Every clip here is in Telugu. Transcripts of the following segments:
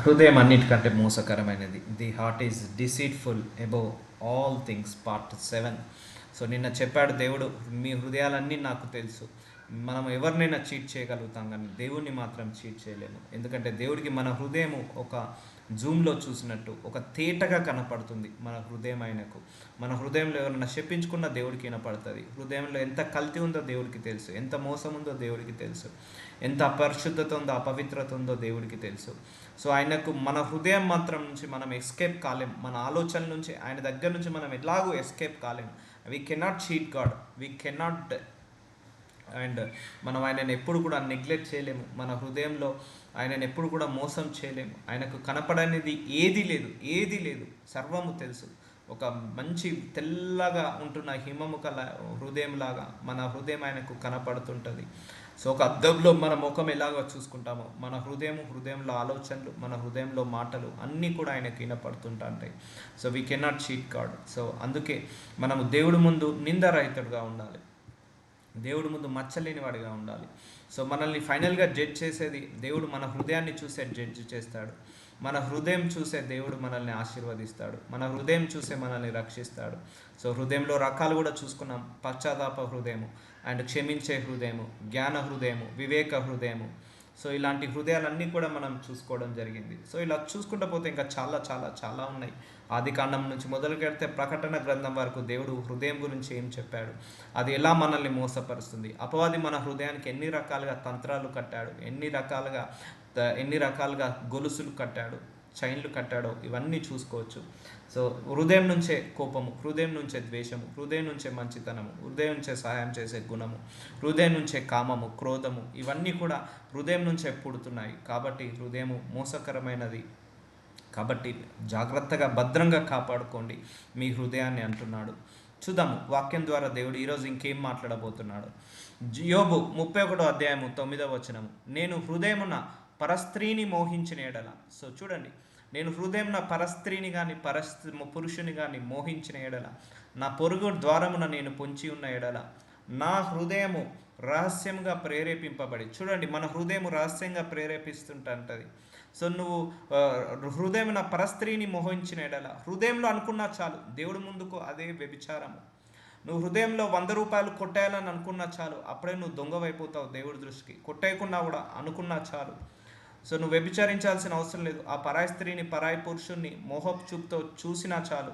హృదయం అన్నిటికంటే మోసకరమైనది. The heart is deceitful above all things part 7. So నిన్న చెప్పాడు దేవుడు, మీ హృదయాలన్నీ నాకు తెలుసు. మనం ఎవరినైనా చీట్ చేయగలుగుతాం కానీ దేవుడిని మాత్రం చీట్ చేయలేము. ఎందుకంటే దేవుడికి మన హృదయము ఒక జూమ్లో చూసినట్టు ఒక తేటగా కనపడుతుంది. మన హృదయం ఆయనకు, మన హృదయంలో ఎవరైనా చెప్పించుకున్న దేవుడికి వినపడుతుంది. హృదయంలో ఎంత కల్తీ ఉందో దేవుడికి తెలుసు, ఎంత మోసం ఉందో దేవుడికి తెలుసు, ఎంత అపరిశుద్ధత ఉందో అపవిత్రత ఉందో దేవుడికి తెలుసు. సో ఆయనకు మన హృదయం మాత్రం నుంచి మనం ఎస్కేప్ కాలేం. మన ఆలోచనల నుంచి, ఆయన దగ్గర నుంచి మనం ఎలాగూ ఎస్కేప్ కాలేం. We cannot cheat God, we cannot. And మనం ఆయనను ఎప్పుడు కూడా నెగ్లెక్ట్ చేయలేము. మన హృదయంలో ఆయనను ఎప్పుడు కూడా మోసం చేయలేము. ఆయనకు కనపడనేది ఏది లేదు, సర్వము తెలుసు. ఒక మంచి తెల్లగా ఉంటున్న హిమము కల హృదయంలాగా మన హృదయం ఆయనకు కనపడుతుంటుంది. సో ఒక అద్దంలో మన ముఖం ఎలాగో చూసుకుంటామో మన హృదయంలో ఆలోచనలు, మన హృదయంలో మాటలు అన్నీ కూడా ఆయనకు వినపడుతుంటాయి. So we cannot cheat God. So అందుకే మనము దేవుడి ముందు నిందరహితుడుగా ఉండాలి, దేవుడి ముందు మచ్చలేని వాడిగా ఉండాలి. సో మనల్ని ఫైనల్గా జడ్జ్ చేసేది దేవుడు. మన హృదయాన్ని చూసే జడ్జ్ చేస్తాడు. మన హృదయం చూసే దేవుడు మనల్ని ఆశీర్వదిస్తాడు. మన హృదయం చూసే మనల్ని రక్షిస్తాడు. సో హృదయంలో రకాలు కూడా చూసుకున్నాం. పశ్చాత్తాప హృదయము, అండ్ క్షమించే హృదయము, జ్ఞాన హృదయము, వివేక హృదయము. సో ఇలాంటి హృదయాలన్నీ కూడా మనం చూసుకోవడం జరిగింది. సో ఇలా చూసుకుంటూ పోతే ఇంకా చాలా చాలా చాలా ఉన్నాయి. ఆది కాండం నుంచి మొదలుకెడితే ప్రకటన గ్రంథం వరకు దేవుడు హృదయం గురించి ఏం చెప్పాడు, అది ఎలా మనల్ని మోసపరుస్తుంది. అపవాది మన హృదయానికి ఎన్ని రకాలుగా తంత్రాలు కట్టాడు, ఎన్ని రకాలుగా గొలుసులు కట్టాడు, చైన్లు కట్టాడో ఇవన్నీ చూసుకోవచ్చు. సో హృదయం నుంచే కోపము, హృదయం నుంచే ద్వేషము, హృదయం నుంచే మంచితనము, హృదయం నుంచే సహాయం చేసే గుణము, హృదయం నుంచే కామము, క్రోధము, ఇవన్నీ కూడా హృదయం నుంచే పుడుతున్నాయి. కాబట్టి హృదయము మోసకరమైనది. కాబట్టి జాగ్రత్తగా భద్రంగా కాపాడుకోండి మీ హృదయాన్ని అంటున్నాడు. చూద్దాము వాక్యం ద్వారా దేవుడు ఈరోజు ఇంకేం మాట్లాడబోతున్నాడు. యోబు 31వ అధ్యాయము 9వ వచనము, నేను హృదయమున పరస్త్రీని మోహించిన ఎడల. సో చూడండి, నేను హృదయంన పరస్త్రీని కానీ పురుషుని కానీ మోహించిన ఎడల, నా పొరుగు ద్వారమున నేను పొంచి ఉన్న ఎడల, నా హృదయము రహస్యంగా ప్రేరేపింపబడి. చూడండి, మన హృదయము రహస్యంగా ప్రేరేపిస్తుంటుంది. సో నువ్వు హృదయమున పరస్త్రీని మోహించిన ఎడల, హృదయంలో అనుకున్నా చాలు దేవుడి ముందుకు అదే వ్యభిచారము. నువ్వు హృదయంలో 100 రూపాయలు కొట్టేయాలని అనుకున్నా చాలు, అప్పుడే నువ్వు దొంగవైపోతావు దేవుడి దృష్టికి. కొట్టేయకున్నా కూడా అనుకున్నా చాలు. సో నువ్వు వ్యభిచరించాల్సిన అవసరం లేదు. ఆ పరాయి స్త్రీని, పరాయి పురుషుణ్ణి మోహపు చూపుతో చూసినా చాలు,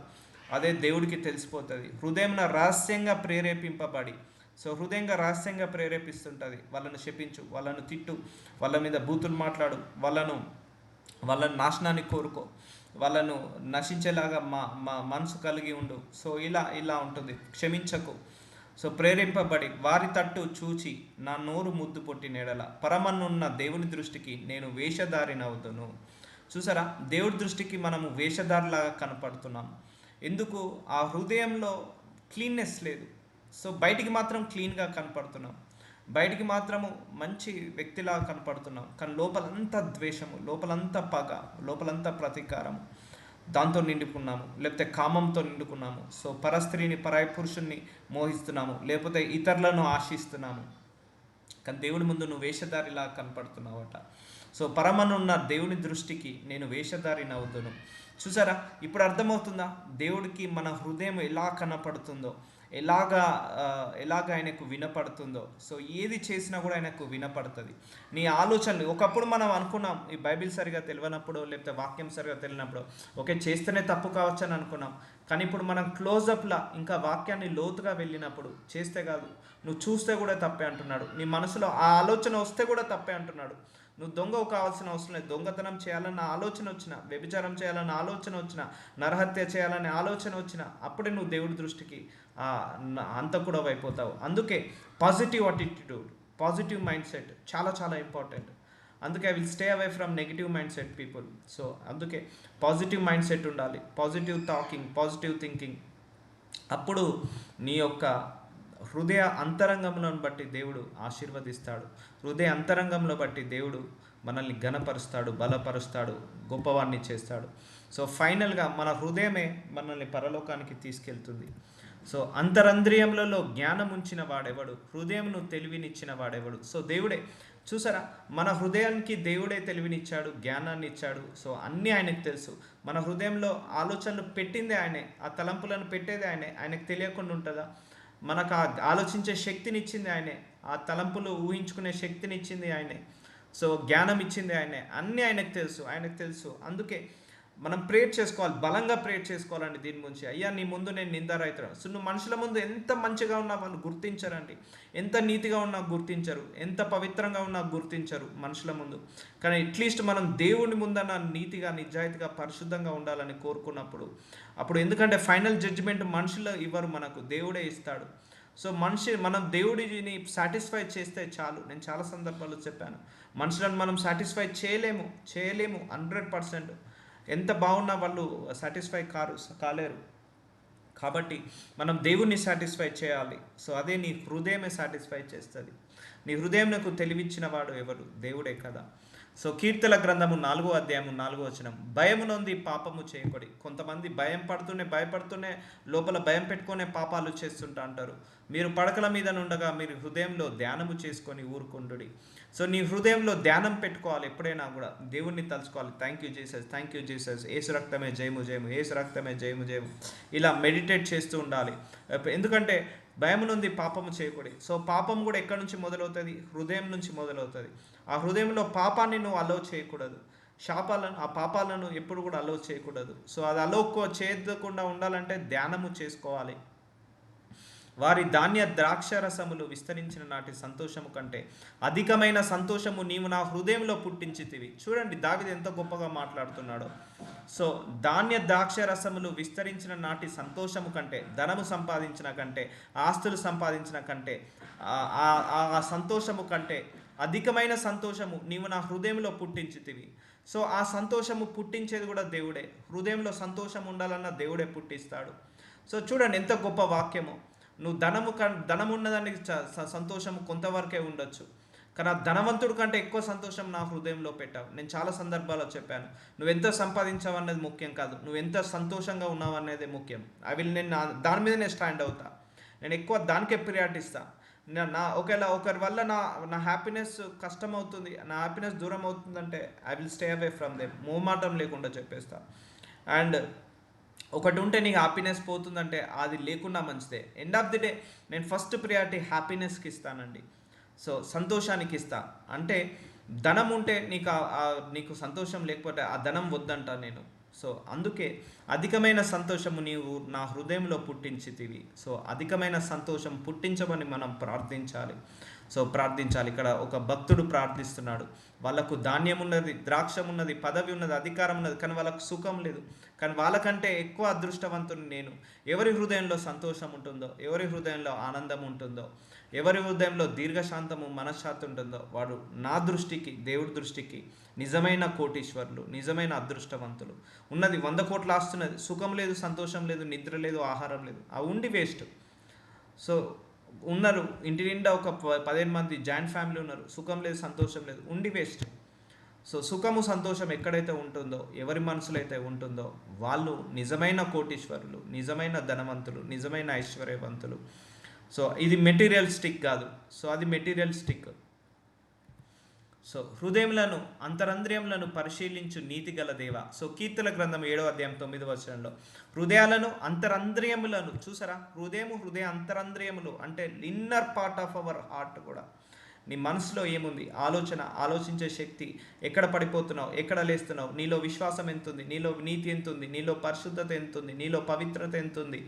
అదే దేవుడికి తెలిసిపోతుంది. హృదయంలో రహస్యంగా ప్రేరేపింపబడి. సో హృదయంగా రహస్యంగా ప్రేరేపిస్తుంటుంది. వాళ్ళను శపించు, వాళ్ళను తిట్టు, వాళ్ళ మీద బూతులు మాట్లాడు, వాళ్ళ నాశనాన్ని కోరుకో, వాళ్ళను నశించేలాగా మా మనసు కలిగి ఉండు. సో ఇలా ఉంటుంది. క్షమించకు. సో ప్రేరేపింపబడి వారి తట్టు చూచి నా నోరు ముద్దు పొట్టినెడల పరమన్నున్న దేవుని దృష్టికి నేను వేషధారినవుదును. చూసారా, దేవుడి దృష్టికి మనము వేషధారిలాగా కనపడుతున్నాం. ఎందుకు? ఆ హృదయంలో క్లీన్నెస్ లేదు. సో బయటికి మాత్రం క్లీన్గా కనపడుతున్నాం, బయటికి మాత్రము మంచి వ్యక్తిలాగా కనపడుతున్నాం, కానీ లోపలంతా ద్వేషము, లోపలంతా పగ, లోపలంతా ప్రతీకారము, దాంతో నిండుకున్నాము. లేకపోతే కామంతో నిండుకున్నాము. సో పరస్త్రీని, పరాయి పురుషుణ్ణి మోహిస్తున్నాము, లేకపోతే ఇతరులను ఆశిస్తున్నాము. కానీ దేవుడి ముందు నువ్వు వేషధారిలా కనపడుతున్నావట. సో పరమనున్న దేవుని దృష్టికి నేను వేషధారిని అవుతును. చూసారా, ఇప్పుడు అర్థమవుతుందా దేవుడికి మన హృదయం ఎలా కనపడుతుందో, ఎలాగ ఆయనకు వినపడుతుందో. సో ఏది చేసినా కూడా ఆయనకు వినపడుతుంది. నీ ఆలోచనలు, ఒకప్పుడు మనం అనుకున్నాం ఈ బైబిల్ సరిగా తెలియనప్పుడు, లేకపోతే వాక్యం సరిగా తెలియనప్పుడు, ఓకే చేస్తేనే తప్పు కావచ్చు అని అనుకున్నాం. కానీ ఇప్పుడు మనం క్లోజప్లా ఇంకా వాక్యాన్ని లోతుగా వెళ్ళినప్పుడు, చేస్తే కాదు నువ్వు చూస్తే కూడా తప్పే అంటున్నాడు. నీ మనసులో ఆ ఆలోచన వస్తే కూడా తప్పే అంటున్నాడు. నువ్వు దొంగవు కావాల్సిన అవసరం లేదు. దొంగతనం చేయాలన్న ఆలోచన వచ్చిన, వ్యభిచారం చేయాలన్న ఆలోచన వచ్చిన, నరహత్య చేయాలనే ఆలోచన వచ్చిన, అప్పుడే నువ్వు దేవుడి దృష్టికి అంతకుడు అయిపోతావు. అందుకే positive attitude, positive mind set చాలా చాలా ఇంపార్టెంట్. అందుకే I will stay away from negative mind set people. So అందుకే పాజిటివ్ మైండ్ సెట్ ఉండాలి, పాజిటివ్ టాకింగ్, పాజిటివ్ థింకింగ్. అప్పుడు నీ యొక్క హృదయ అంతరంగంలో బట్టి దేవుడు ఆశీర్వదిస్తాడు. హృదయ అంతరంగంలో బట్టి దేవుడు మనల్ని ఘనపరుస్తాడు, బలపరుస్తాడు, గొప్పవాణ్ణి చేస్తాడు. సో ఫైనల్గా మన హృదయమే మనల్ని పరలోకానికి తీసుకెళ్తుంది. సో అంతరంద్రియములలో జ్ఞానం ఉంచిన వాడెవడు, హృదయమును తెలివినిచ్చిన వాడెవడు. సో దేవుడే చూసారా, మన హృదయానికి దేవుడే తెలివినిచ్చాడు, జ్ఞానాన్ని ఇచ్చాడు. సో అన్నీ ఆయనకు తెలుసు. మన హృదయంలో ఆలోచనలు పెట్టిందే ఆయనే, ఆ తలంపులను పెట్టేదే ఆయనే. ఆయనకు తెలియకుండా ఉంటుందా? మనకు ఆ ఆలోచించే శక్తిని ఇచ్చింది ఆయనే, ఆ తలంపులు ఊహించుకునే శక్తిని ఇచ్చింది ఆయనే. సో జ్ఞానం ఇచ్చింది ఆయనే. అన్నీ ఆయనకు తెలుసు, ఆయనకు తెలుసు. అందుకే మనం ప్రేయర్ చేసుకోవాలి, బలంగా ప్రేయర్ చేసుకోవాలండి దీని గురించి. అయ్యా నీ ముందు నేను నిందారహితుడు. సో నువ్వు మనుషుల ముందు ఎంత మంచిగా ఉన్నా వాళ్ళు గుర్తించరండి, ఎంత నీతిగా ఉన్నా గుర్తించరు, ఎంత పవిత్రంగా ఉన్నా గుర్తించరు మనుషుల ముందు. కానీ అట్లీస్ట్ మనం దేవుని ముందన్న నీతిగా, నిజాయితీగా, పరిశుద్ధంగా ఉండాలని కోరుకున్నప్పుడు, అప్పుడు ఎందుకంటే ఫైనల్ జడ్జిమెంట్ మనుషులు ఇవ్వరు, మనకు దేవుడే ఇస్తాడు. సో మనం దేవుడిని సాటిస్ఫై చేస్తే చాలు. నేను చాలా సందర్భాల్లో చెప్పాను, మనుషులను మనం సాటిస్ఫై చేయలేము 100%. ఎంత బాగున్నా వాళ్ళు సాటిస్ఫై కాలేరు. కాబట్టి మనం దేవుణ్ణి సాటిస్ఫై చేయాలి. సో అదే నీ హృదయమే సాటిస్ఫై చేస్తుంది. నీ హృదయం నాకు తెలివిచ్చిన వాడు ఎవరు? దేవుడే కదా. సో కీర్తన గ్రంథము 4వ అధ్యాయము 4వ వచనం, భయము నొంది పాపము చేయకూడదు. కొంతమంది భయపడుతూనే లోపల భయం పెట్టుకునే పాపాలు చేస్తుంటా అంటారు. మీరు పడకల మీద నుండగా మీరు హృదయంలో ధ్యానము చేసుకొని ఊరుకుండుడి. సో నీ హృదయంలో ధ్యానం పెట్టుకోవాలి. ఎప్పుడైనా కూడా దేవుణ్ణి తలుచుకోవాలి. థ్యాంక్ యూ జీసస్, ఏసు రక్తమే జయము జయము, ఏసు రక్తమే జయము జయము, ఇలా మెడిటేట్ చేస్తూ ఉండాలి. ఎందుకంటే భయం నుండి పాపము చేయకూడదు. సో పాపం కూడా ఎక్కడి నుంచి మొదలవుతుంది? హృదయం నుంచి మొదలవుతుంది. ఆ హృదయంలో పాపాన్ని నువ్వు అలో చేయకూడదు, ఆ పాపాలను ఎప్పుడు కూడా అలో చేయకూడదు. సో అది చేయకుండా ఉండాలంటే ధ్యానము చేసుకోవాలి. వారి ధాన్య ద్రాక్షరసములు విస్తరించిన నాటి సంతోషము కంటే అధికమైన సంతోషము నీవు నా హృదయంలో పుట్టించితివి. చూడండి దావీదు ఎంత గొప్పగా మాట్లాడుతున్నాడో. సో ధాన్య ద్రాక్షరసములు విస్తరించిన నాటి సంతోషము కంటే, ధనము సంపాదించిన కంటే, ఆస్తులు సంపాదించిన కంటే, ఆ సంతోషము కంటే అధికమైన సంతోషము నీవు నా హృదయంలో పుట్టించితివి. సో ఆ సంతోషము పుట్టించేది కూడా దేవుడే. హృదయంలో సంతోషం ఉండాలన్న దేవుడే పుట్టిస్తాడు. సో చూడండి ఎంత గొప్ప వాక్యము. నువ్వు ధనం ఉన్నదానికి సంతోషం కొంతవరకే ఉండొచ్చు, కానీ ఆ ధనవంతుడి కంటే ఎక్కువ సంతోషం నా హృదయంలో పెట్టావు. నేను చాలా సందర్భాల్లో చెప్పాను, నువ్వెంత సంపాదించావు అనేది ముఖ్యం కాదు, నువ్వు ఎంత సంతోషంగా ఉన్నావు అనేది ముఖ్యం. నేను దాని మీద నేను స్టాండ్ అవుతా. నేను ఎక్కువ దానికే ప్రియారిటీ ఇస్తాను. ఒకవేళ ఒకరి వల్ల నా హ్యాపీనెస్ కష్టం అవుతుంది, నా హ్యాపీనెస్ దూరం అవుతుందంటే I will stay away from them, మోమాటం లేకుండా చెప్పేస్తా. అండ్ ఒకటి ఉంటే నీకు హ్యాపీనెస్ పోతుందంటే అది లేకుండా మంచిదే. ఎండ్ ఆఫ్ ది డే నేను ఫస్ట్ ప్రియారిటీ హ్యాపీనెస్కి ఇస్తానండి. సో సంతోషానికి ఇస్తా. అంటే ధనం ఉంటే నీకు సంతోషం లేకపోతే ఆ ధనం వద్దంట నేను. సో అందుకే అధికమైన సంతోషము నీవు నా హృదయంలో పుట్టించితివి. సో అధికమైన సంతోషం పుట్టించమని మనం ప్రార్థించాలి. ఇక్కడ ఒక భక్తుడు ప్రార్థిస్తున్నాడు. వాళ్ళకు ధాన్యం ఉన్నది, ద్రాక్షం ఉన్నది, పదవి ఉన్నది, అధికారం ఉన్నది, కానీ వాళ్ళకు సుఖం లేదు. కానీ వాళ్ళకంటే ఎక్కువ అదృష్టవంతుని నేను. ఎవరి హృదయంలో సంతోషం ఉంటుందో, ఎవరి హృదయంలో ఆనందం ఉంటుందో, ఎవరి హృదయంలో దీర్ఘశాంతము మనశ్శాంతి ఉంటుందో వాడు నా దృష్టికి, దేవుడి దృష్టికి నిజమైన కోటీశ్వరులు, నిజమైన అదృష్టవంతులు. ఉన్నది 100 కోట్ల ఆస్తున్నది, సుఖం లేదు, సంతోషం లేదు, నిద్ర లేదు, ఆహారం లేదు, ఆ ఉండి వేస్ట్. సో ఉన్నారు ఇంటి నిండా ఒక 15 మంది జాయింట్ ఫ్యామిలీ ఉన్నారు, సుఖం లేదు, సంతోషం లేదు, ఉండి వేస్ట్. సో సుఖము సంతోషం ఎక్కడైతే ఉంటుందో, ఎవరి మనసులో అయితే ఉంటుందో వాళ్ళు నిజమైన కోటీశ్వరులు, నిజమైన ధనవంతులు, నిజమైన ఐశ్వర్యవంతులు. సో ఇది మెటీరియలిస్టిక్ కాదు. సో అది మెటీరియలిస్టిక్. సో హృదయములను అంతరంద్రియములను పరిశీలించు నీతి గల దేవ. సో కీర్తన గ్రంథం 7వ అధ్యాయం 9వ వచనంలో హృదయాలను అంతరంద్రియములను చూసారా, హృదయ అంతరంద్రియములు అంటే inner part of our heart కూడా. నీ మనసులో ఏముంది, ఆలోచించే శక్తి, ఎక్కడ పడిపోతున్నావు, ఎక్కడ లేస్తున్నావు, నీలో విశ్వాసం ఎంతుంది, నీలో నీతి ఎంతుంది, నీలో పరిశుద్ధత ఎంతుంది, నీలో పవిత్రత ఎంతుంది.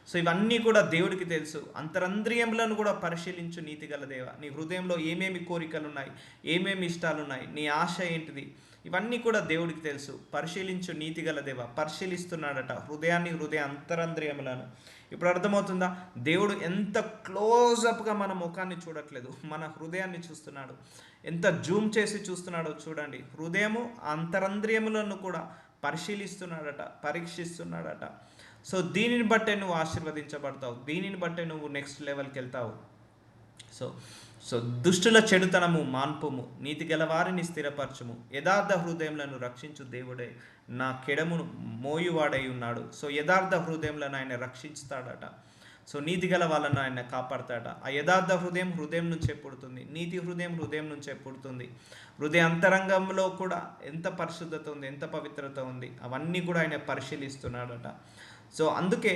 సో ఇవన్నీ కూడా దేవుడికి తెలుసు. అంతరంద్రియములను కూడా పరిశీలించు నీతి గల దేవ. నీ హృదయంలో ఏమేమి కోరికలు ఉన్నాయి, ఏమేమి ఇష్టాలు ఉన్నాయి, నీ ఆశ ఏంటిది, ఇవన్నీ కూడా దేవుడికి తెలుసు. పరిశీలించు నీతి గల దేవ. పరిశీలిస్తున్నాడట హృదయ అంతరంద్రియములను. ఇప్పుడు అర్థమవుతుందా? దేవుడు ఎంత క్లోజప్గా మన ముఖాన్ని చూడట్లేదు, మన హృదయాన్ని చూస్తున్నాడు. ఎంత జూమ్ చేసి చూస్తున్నాడో చూడండి. హృదయము అంతరంద్రియములను కూడా పరిశీలిస్తున్నాడట, పరీక్షిస్తున్నాడట. సో దీనిని బట్టే నువ్వు ఆశీర్వదించబడతావు, దీనిని బట్టే నువ్వు నెక్స్ట్ లెవెల్కి వెళ్తావు. సో దుష్టుల చెడుతనము మాన్పుము, నీతి గలవారిని స్థిరపరచుము, యథార్థ హృదయములను రక్షించు దేవుడే నా కెడమును మోయువాడై ఉన్నాడు. సో యథార్థ హృదయములను ఆయన రక్షిస్తాడట. సో నీతి గల వాళ్ళను ఆయన కాపాడతాడ. ఆ యథార్థ హృదయం హృదయం నుంచే పుడుతుంది, నీతి హృదయం హృదయం నుంచే పుడుతుంది. హృదయ అంతరంగంలో కూడా ఎంత పరిశుద్ధత ఉంది, ఎంత పవిత్రత ఉంది, అవన్నీ కూడా ఆయన పరిశీలిస్తున్నాడట. సో అందుకే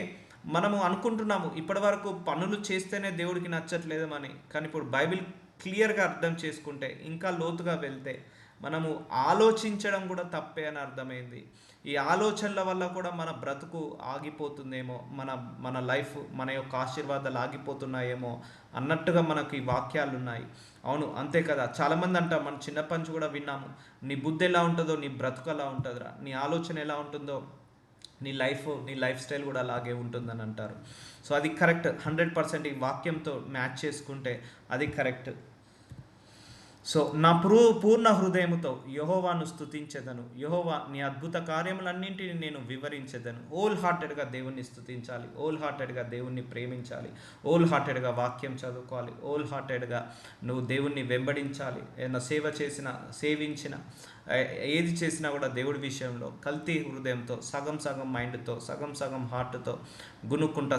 మనము అనుకుంటున్నాము ఇప్పటి వరకు పనులు చేస్తేనే దేవుడికి నచ్చట్లేదని, కానీ ఇప్పుడు బైబిల్ క్లియర్గా అర్థం చేసుకుంటే, ఇంకా లోతుగా వెళ్తే మనము ఆలోచించడం కూడా తప్పే అని అర్థమైంది. ఈ ఆలోచనల వల్ల కూడా మన బ్రతుకు ఆగిపోతుందేమో, మన మన లైఫ్, మన యొక్క ఆశీర్వాదాలు ఆగిపోతున్నాయేమో అన్నట్టుగా మనకు ఈ వాక్యాలు ఉన్నాయి. అవును, అంతే కదా. చాలామంది అంటాం, మన చిన్నప్పటి నుంచి కూడా విన్నాము, నీ బుద్ధి ఎలా ఉంటుందో నీ బ్రతుకు అలా ఉంటుందిరా, నీ ఆలోచన ఎలా ఉంటుందో నీ లైఫ్ స్టైల్ కూడా అలాగే ఉంటుందని అంటారు. సో అది కరెక్ట్, 100% ఈ వాక్యంతో మ్యాచ్ చేసుకుంటే అది కరెక్ట్. సో నా పూర్ణ హృదయముతో యెహోవాను స్తుతించెదను, యెహోవా నీ అద్భుత కార్యములన్నింటినీ నేను వివరించెదను. హోల్ హార్టెడ్గా దేవుణ్ణి స్తుతించాలి, హోల్ హార్టెడ్గా దేవుణ్ణి ప్రేమించాలి, హోల్ హార్టెడ్గా వాక్యం చదువుకోవాలి, హోల్ హార్టెడ్గా నువ్వు దేవుణ్ణి వెంబడించాలి. ఏదైనా సేవించిన ఏది చేసినా కూడా దేవుడి విషయంలో కల్తీ హృదయంతో, సగం సగం మైండ్తో, సగం సగం హార్ట్తో,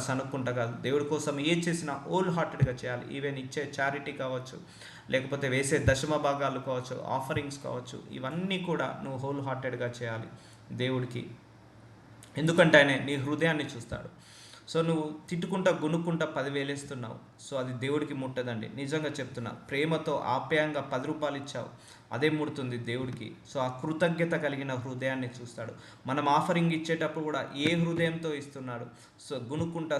సనుక్కుంటా కాదు. దేవుడి కోసం ఏది చేసినా హోల్ హార్టెడ్గా చేయాలి. ఈవెన్ ఇచ్చే చారిటీ కావచ్చు, లేకపోతే వేసే దశమ భాగాలు కావచ్చు, ఆఫరింగ్స్ కావచ్చు, ఇవన్నీ కూడా నువ్వు హోల్ హార్టెడ్గా చేయాలి దేవుడికి. ఎందుకంటే ఆయన నీ హృదయాన్ని చూస్తాడు. సో నువ్వు తిట్టుకుంటా 10,000 ఇస్తున్నావు, సో అది దేవుడికి ముట్టదండి. నిజంగా చెప్తున్నా, ప్రేమతో ఆప్యాయంగా 10 రూపాయలు ఇచ్చావు, అదే ముడుతుంది దేవుడికి. సో ఆ కృతజ్ఞత కలిగిన హృదయాన్ని చూస్తాడు. మనం ఆఫరింగ్ ఇచ్చేటప్పుడు కూడా ఏ హృదయంతో ఇస్తున్నాడు? సో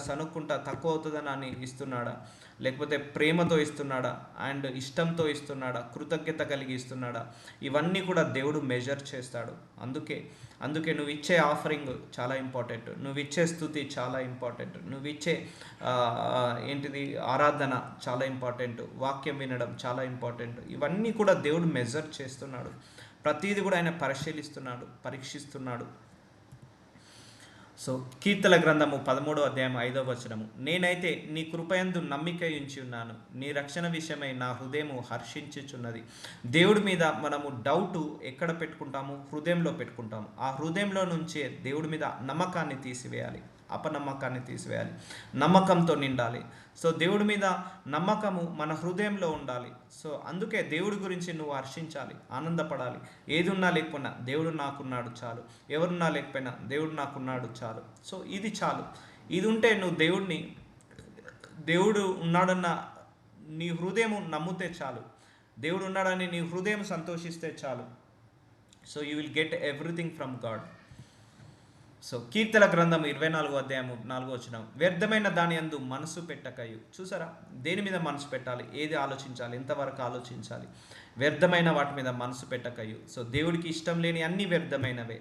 సనుక్కుంటా తక్కువ అవుతుందని ఇస్తున్నాడా, లేకపోతే ప్రేమతో ఇస్తున్నాడా, అండ్ ఇష్టంతో ఇస్తున్నాడా, కృతజ్ఞత కలిగి ఇస్తున్నాడా? ఇవన్నీ కూడా దేవుడు మెజర్ చేస్తాడు. అందుకే నువ్వు ఇచ్చే ఆఫరింగ్ చాలా ఇంపార్టెంట్, నువ్వు ఇచ్చే స్తుతి చాలా ఇంపార్టెంట్, నువ్వు ఇచ్చే ఏంటిది ఆరాధన చాలా ఇంపార్టెంట్, వాక్యం వినడం చాలా ఇంపార్టెంట్. ఇవన్నీ కూడా దేవుడు మెజర్ చేస్తున్నాడు. ప్రతిదీ కూడా ఆయన పరీక్షిస్తున్నాడు. సో కీర్తన గ్రంథము 13వ అధ్యాయం 5వ వచనము, నేనైతే నీ కృపయందు నమ్మిక ఉంచి ఉన్నాను, నీ రక్షణ విషయమై నా హృదయము హర్షించుచున్నది. దేవుడి మీద మనము డౌటు ఎక్కడ పెట్టుకుంటాము? హృదయంలో పెట్టుకుంటాము. ఆ హృదయంలో నుంచే దేవుడి మీద నమ్మకాన్ని తీసివేయాలి, అపనమ్మకాన్ని తీసివేయాలి, నమ్మకంతో నిండాలి. సో దేవుడి మీద నమ్మకము మన హృదయంలో ఉండాలి. సో అందుకే దేవుడి గురించి నువ్వు హర్షించాలి, ఆనందపడాలి. ఏది ఉన్నా లేకపోయినా దేవుడు నాకున్నాడు చాలు, ఎవరున్నా లేకపోయినా దేవుడు నాకున్నాడు చాలు. సో ఇది చాలు. ఇది ఉంటే నువ్వు దేవుడు ఉన్నాడన్న నీ హృదయం నమ్మితే చాలు, దేవుడు ఉన్నాడని నీ హృదయం సంతోషిస్తే చాలు. So you will get everything from God. So కీర్తన గ్రంథం 24వ అధ్యాయము 4వ వచనం, వ్యర్థమైన దాని యందు మనసు పెట్టకయు. చూసారా, దేని మీద మనసు పెట్టాలి, ఏది ఆలోచించాలి, ఎంతవరకు ఆలోచించాలి? వ్యర్థమైన వాటి మీద మనసు పెట్టకయు. సో దేవుడికి ఇష్టం లేని అన్నీ వ్యర్థమైనవే,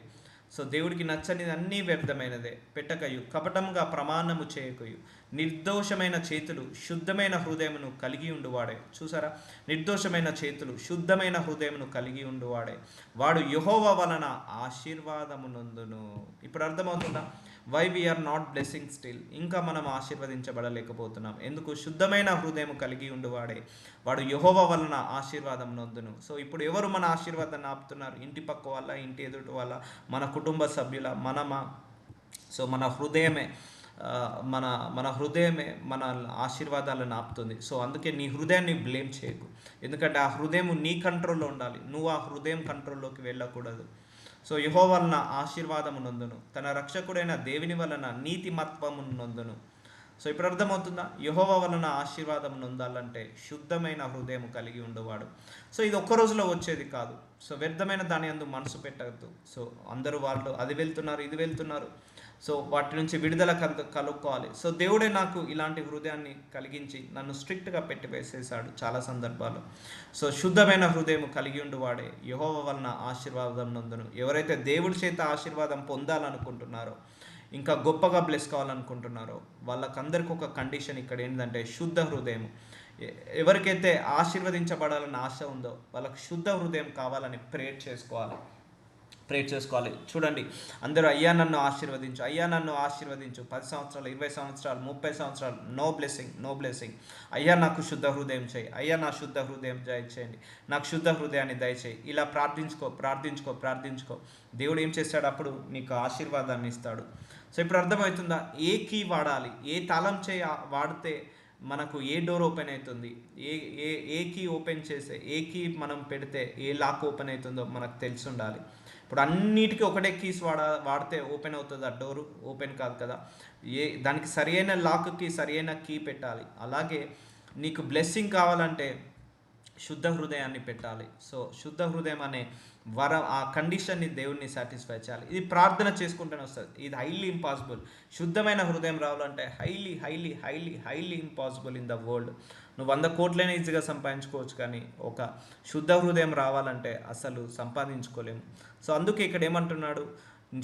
సో దేవుడికి నచ్చనిది అన్నీ వ్యర్థమైనదే. పెట్టకయు, కపటంగా ప్రమాణము చేయకయు. నిర్దోషమైన చేతులు శుద్ధమైన హృదయమును కలిగి ఉండువాడే. చూసారా, నిర్దోషమైన చేతులు శుద్ధమైన హృదయమును కలిగి ఉండువాడే, వాడు యెహోవా వలన ఆశీర్వాదము నొందును. ఇప్పుడు అర్థమవుతుందా why we are not blessing still? ఇంకా మనం ఆశీర్వదించబడలేకపోతున్నాం. ఎందుకు? శుద్ధమైన హృదయం కలిగి ఉండువాడే, వాడు యెహోవా వలన ఆశీర్వాదం నొందును. సో ఇప్పుడు ఎవరు మన ఆశీర్వాదాన్ని ఆపుతున్నారు? ఇంటి పక్క వాళ్ళ, ఇంటి ఎదుటి వాళ్ళ, మన కుటుంబ సభ్యుల, మనమా? సో మన హృదయమే మన ఆశీర్వాదాలను ఆపుతుంది. సో అందుకే నీ హృదయాన్ని బ్లేమ్ చేయకు, ఎందుకంటే ఆ హృదయం నీ కంట్రోల్లో ఉండాలి, నువ్వు ఆ హృదయం కంట్రోల్లోకి వెళ్ళకూడదు. సో యెహోవా వలన ఆశీర్వాదము నొందును, తన రక్షకుడైన దేవుని వలన నీతిమత్వమును నొందును. సో ఇప్పుడు అర్థమవుతుందా? యెహోవా వలన ఆశీర్వాదం నొందాలంటే శుద్ధమైన హృదయం కలిగి ఉండేవాడు. సో ఇది ఒక్క రోజులో వచ్చేది కాదు. సో వ్యర్థమైన దాని యందు మనసు పెట్టద్దు. సో అందరూ వాళ్ళు అది వెళ్తున్నారు, ఇది వెళ్తున్నారు, సో వాటి నుంచి విడుదల కలుక్కోవాలి. సో దేవుడే నాకు ఇలాంటి హృదయాన్ని కలిగించి నన్ను స్ట్రిక్ట్గా పెట్టి వేసేసాడు చాలా సందర్భాలు. సో శుద్ధమైన హృదయం కలిగి ఉండువాడే యెహోవా వలన ఆశీర్వాదం నొందును. ఎవరైతే దేవుడి చేత ఆశీర్వాదం పొందాలనుకుంటున్నారో, ఇంకా గొప్పగా బ్లెస్ కావాలనుకుంటున్నారో, వాళ్ళకందరికీ ఒక కండిషన్ ఇక్కడ ఏంటంటే శుద్ధ హృదయం. ఎవరికైతే ఆశీర్వదించబడాలని ఆశ ఉందో వాళ్ళకి శుద్ధ హృదయం కావాలని ప్రేయర్ చేసుకోవాలి. ప్రేర్ చేసుకోవాలి. చూడండి, అందరూ అయ్యా నన్ను ఆశీర్వదించు, అయ్యా నన్ను ఆశీర్వదించు. 10 సంవత్సరాలు, 20 సంవత్సరాలు, 30 సంవత్సరాలు, నో బ్లెస్సింగ్, నో బ్లెస్సింగ్. అయ్యా నాకు శుద్ధ హృదయం చేయి, అయ్యా నా శుద్ధ హృదయం దయచేయండి, నాకు శుద్ధ హృదయాన్ని దయచేయి. ఇలా ప్రార్థించుకో, ప్రార్థించుకో, ప్రార్థించుకో. దేవుడు ఏం చేస్తాడు? అప్పుడు నీకు ఆశీర్వాదాన్ని ఇస్తాడు. సో ఇప్పుడు అర్థమవుతుందా? ఏ కీ వాడాలి, ఏ తాళం చేయి వాడితే మనకు ఏ డోర్ ఓపెన్ అవుతుంది, ఏ ఏ ఏ కీ ఓపెన్ చేస్తే, ఏ కీ మనం పెడితే ఏ లాక్ ఓపెన్ అవుతుందో మనకు తెలిసి ఉండాలి. ఇప్పుడు అన్నిటికీ ఒకటే కీస్ వాడితే ఓపెన్ అవుతుంది ఆ డోరు? ఓపెన్ కాదు కదా. దానికి సరి అయిన లాక్కి సరి అయిన కీ పెట్టాలి. అలాగే నీకు బ్లెస్సింగ్ కావాలంటే శుద్ధ హృదయాన్ని పెట్టాలి. సో శుద్ధ హృదయం అనే ఆ కండిషన్ని దేవుడిని సాటిస్ఫై చేయాలి. ఇది ప్రార్థన చేసుకుంటూనే వస్తుంది. ఇది హైలీ ఇంపాసిబుల్. శుద్ధమైన హృదయం రావాలంటే highly highly highly highly impossible in the world. నువ్వు 100 కోట్లైనా ఈజీగా సంపాదించుకోవచ్చు, కానీ ఒక శుద్ధ హృదయం రావాలంటే అసలు సంపాదించుకోలేము. సో అందుకే ఇక్కడ ఏమంటున్నాడు?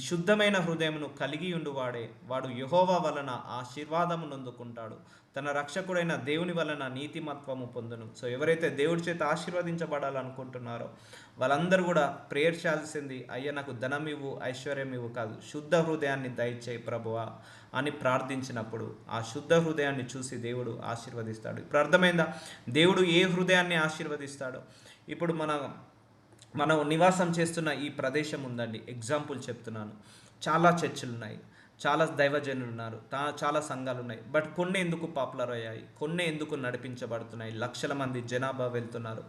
శుద్ధమైన హృదయమును కలిగి ఉండువాడే వాడు యెహోవా వలన ఆశీర్వాదము నొందుకుంటాడు, తన రక్షకుడైన దేవుని వలన నీతిమత్వము పొందును. సో ఎవరైతే దేవుడి చేత ఆశీర్వదించబడాలనుకుంటున్నారో వాళ్ళందరూ కూడా ప్రేయర్ చేయాల్సింది, అయ్యా నాకు ధనం ఇవ్వు, ఐశ్వర్యం ఇవ్వు కాదు, శుద్ధ హృదయాన్ని దయచేయి ప్రభువా అని ప్రార్థించినప్పుడు ఆ శుద్ధ హృదయాన్ని చూసి దేవుడు ఆశీర్వదిస్తాడు. ఇప్పుడు అర్థమైందా దేవుడు ఏ హృదయాన్ని ఆశీర్వదిస్తాడో? ఇప్పుడు మనం నివాసం చేస్తున్న ఈ ప్రదేశం ఉందండి, ఎగ్జాంపుల్ చెప్తున్నాను. చాలా చర్చిలు ఉన్నాయి, చాలా దైవజనులు ఉన్నారు, చాలా సంఘాలు ఉన్నాయి. బట్ కొన్ని ఎందుకు పాపులర్ అయ్యాయి, కొన్ని ఎందుకు నడిపించబడుతున్నాయి, లక్షల మంది జనాభా వెళ్తున్నారు?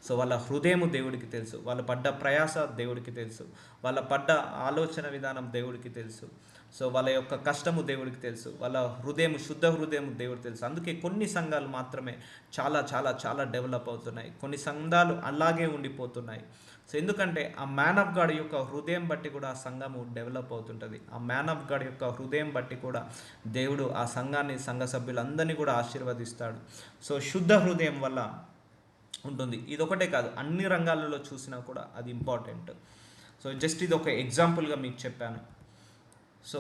సో వాళ్ళ హృదయము దేవుడికి తెలుసు, వాళ్ళు పడ్డ ప్రయాస దేవుడికి తెలుసు, వాళ్ళ పడ్డ ఆలోచన విధానం దేవుడికి తెలుసు. సో వాళ్ళ యొక్క కష్టము దేవుడికి తెలుసు, వాళ్ళ హృదయం, శుద్ధ హృదయం దేవుడికి తెలుసు. అందుకే కొన్ని సంఘాలు మాత్రమే చాలా చాలా చాలా డెవలప్ అవుతున్నాయి, కొన్ని సంఘాలు అలాగే ఉండిపోతున్నాయి. సో ఎందుకంటే ఆ మ్యాన్ ఆఫ్ గాడ్ యొక్క హృదయం బట్టి కూడా ఆ సంఘము డెవలప్ అవుతుంటుంది. ఆ మ్యాన్ ఆఫ్ గాడ్ యొక్క హృదయం బట్టి కూడా దేవుడు ఆ సంఘాన్ని, సంఘ సభ్యులందరినీ కూడా ఆశీర్వదిస్తాడు. సో శుద్ధ హృదయం వల్ల ఉంటుంది. ఇదొకటే కాదు, అన్ని రంగాలలో చూసినా కూడా అది ఇంపార్టెంట్. సో జస్ట్ ఇది ఒక ఎగ్జాంపుల్గా మీకు చెప్పాను. సో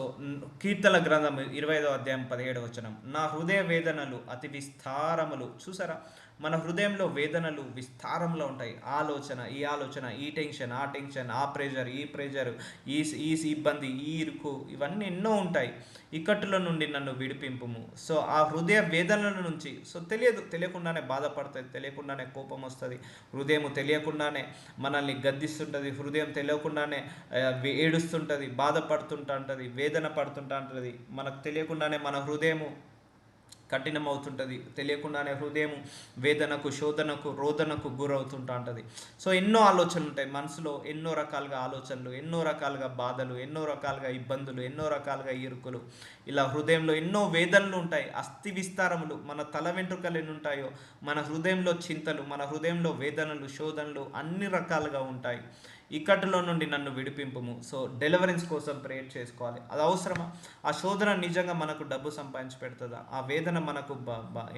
కీర్తన గ్రంథం 25వ అధ్యాయం 17వ వచనం, నా హృదయ వేదనలు అతి విస్తారములు. చూసారా, మన హృదయంలో వేదనలు విస్తారంలో ఉంటాయి. ఆలోచన, ఈ ఆలోచన, ఈ టెన్షన్, ఆ టెన్షన్, ఆ ప్రెషర్, ఈ ప్రెషర్, ఈ ఇబ్బంది, ఈ ఇరుకు, ఇవన్నీ ఎన్నో ఉంటాయి. ఇక్కట్టుల నుండి నన్ను విడిపింపుము. సో ఆ హృదయ వేదనల నుంచి, సో తెలియకుండానే బాధపడుతుంది, తెలియకుండానే కోపం వస్తుంది, హృదయం తెలియకుండానే మనల్ని గద్దిస్తుంటుంది, హృదయం తెలియకుండానే ఏడుస్తుంటుంది, బాధపడుతుంటుంది, వేదన పడుతుంటుంది. మనకు తెలియకుండానే మన హృదయము కఠినమవుతుంటుంది, తెలియకుండానే హృదయము వేదనకు, శోధనకు, రోదనకు గురవుతుంటా ఉంటుంది. సో ఎన్నో ఆలోచనలు ఉంటాయి మనసులో, ఎన్నో రకాలుగా ఆలోచనలు, ఎన్నో రకాలుగా బాధలు, ఎన్నో రకాలుగా ఇబ్బందులు, ఎన్నో రకాలుగా ఇరుకులు, ఇలా హృదయంలో ఎన్నో వేదనలు ఉంటాయి. అస్థి విస్తారములు, మన తల వెంట్రుకలు ఎన్ని ఉంటాయో మన హృదయంలో చింతలు, మన హృదయంలో వేదనలు, శోధనలు అన్ని రకాలుగా ఉంటాయి. ఇక్కట్టులో నుండి నన్ను విడిపింపుము. సో డెలివరెన్స్ కోసం ప్రేయర్ చేసుకోవాలి. అది అవసరమా? ఆ శోధన నిజంగా మనకు డబ్బు సంపాదించి పెడుతుందా? ఆ వేదన మనకు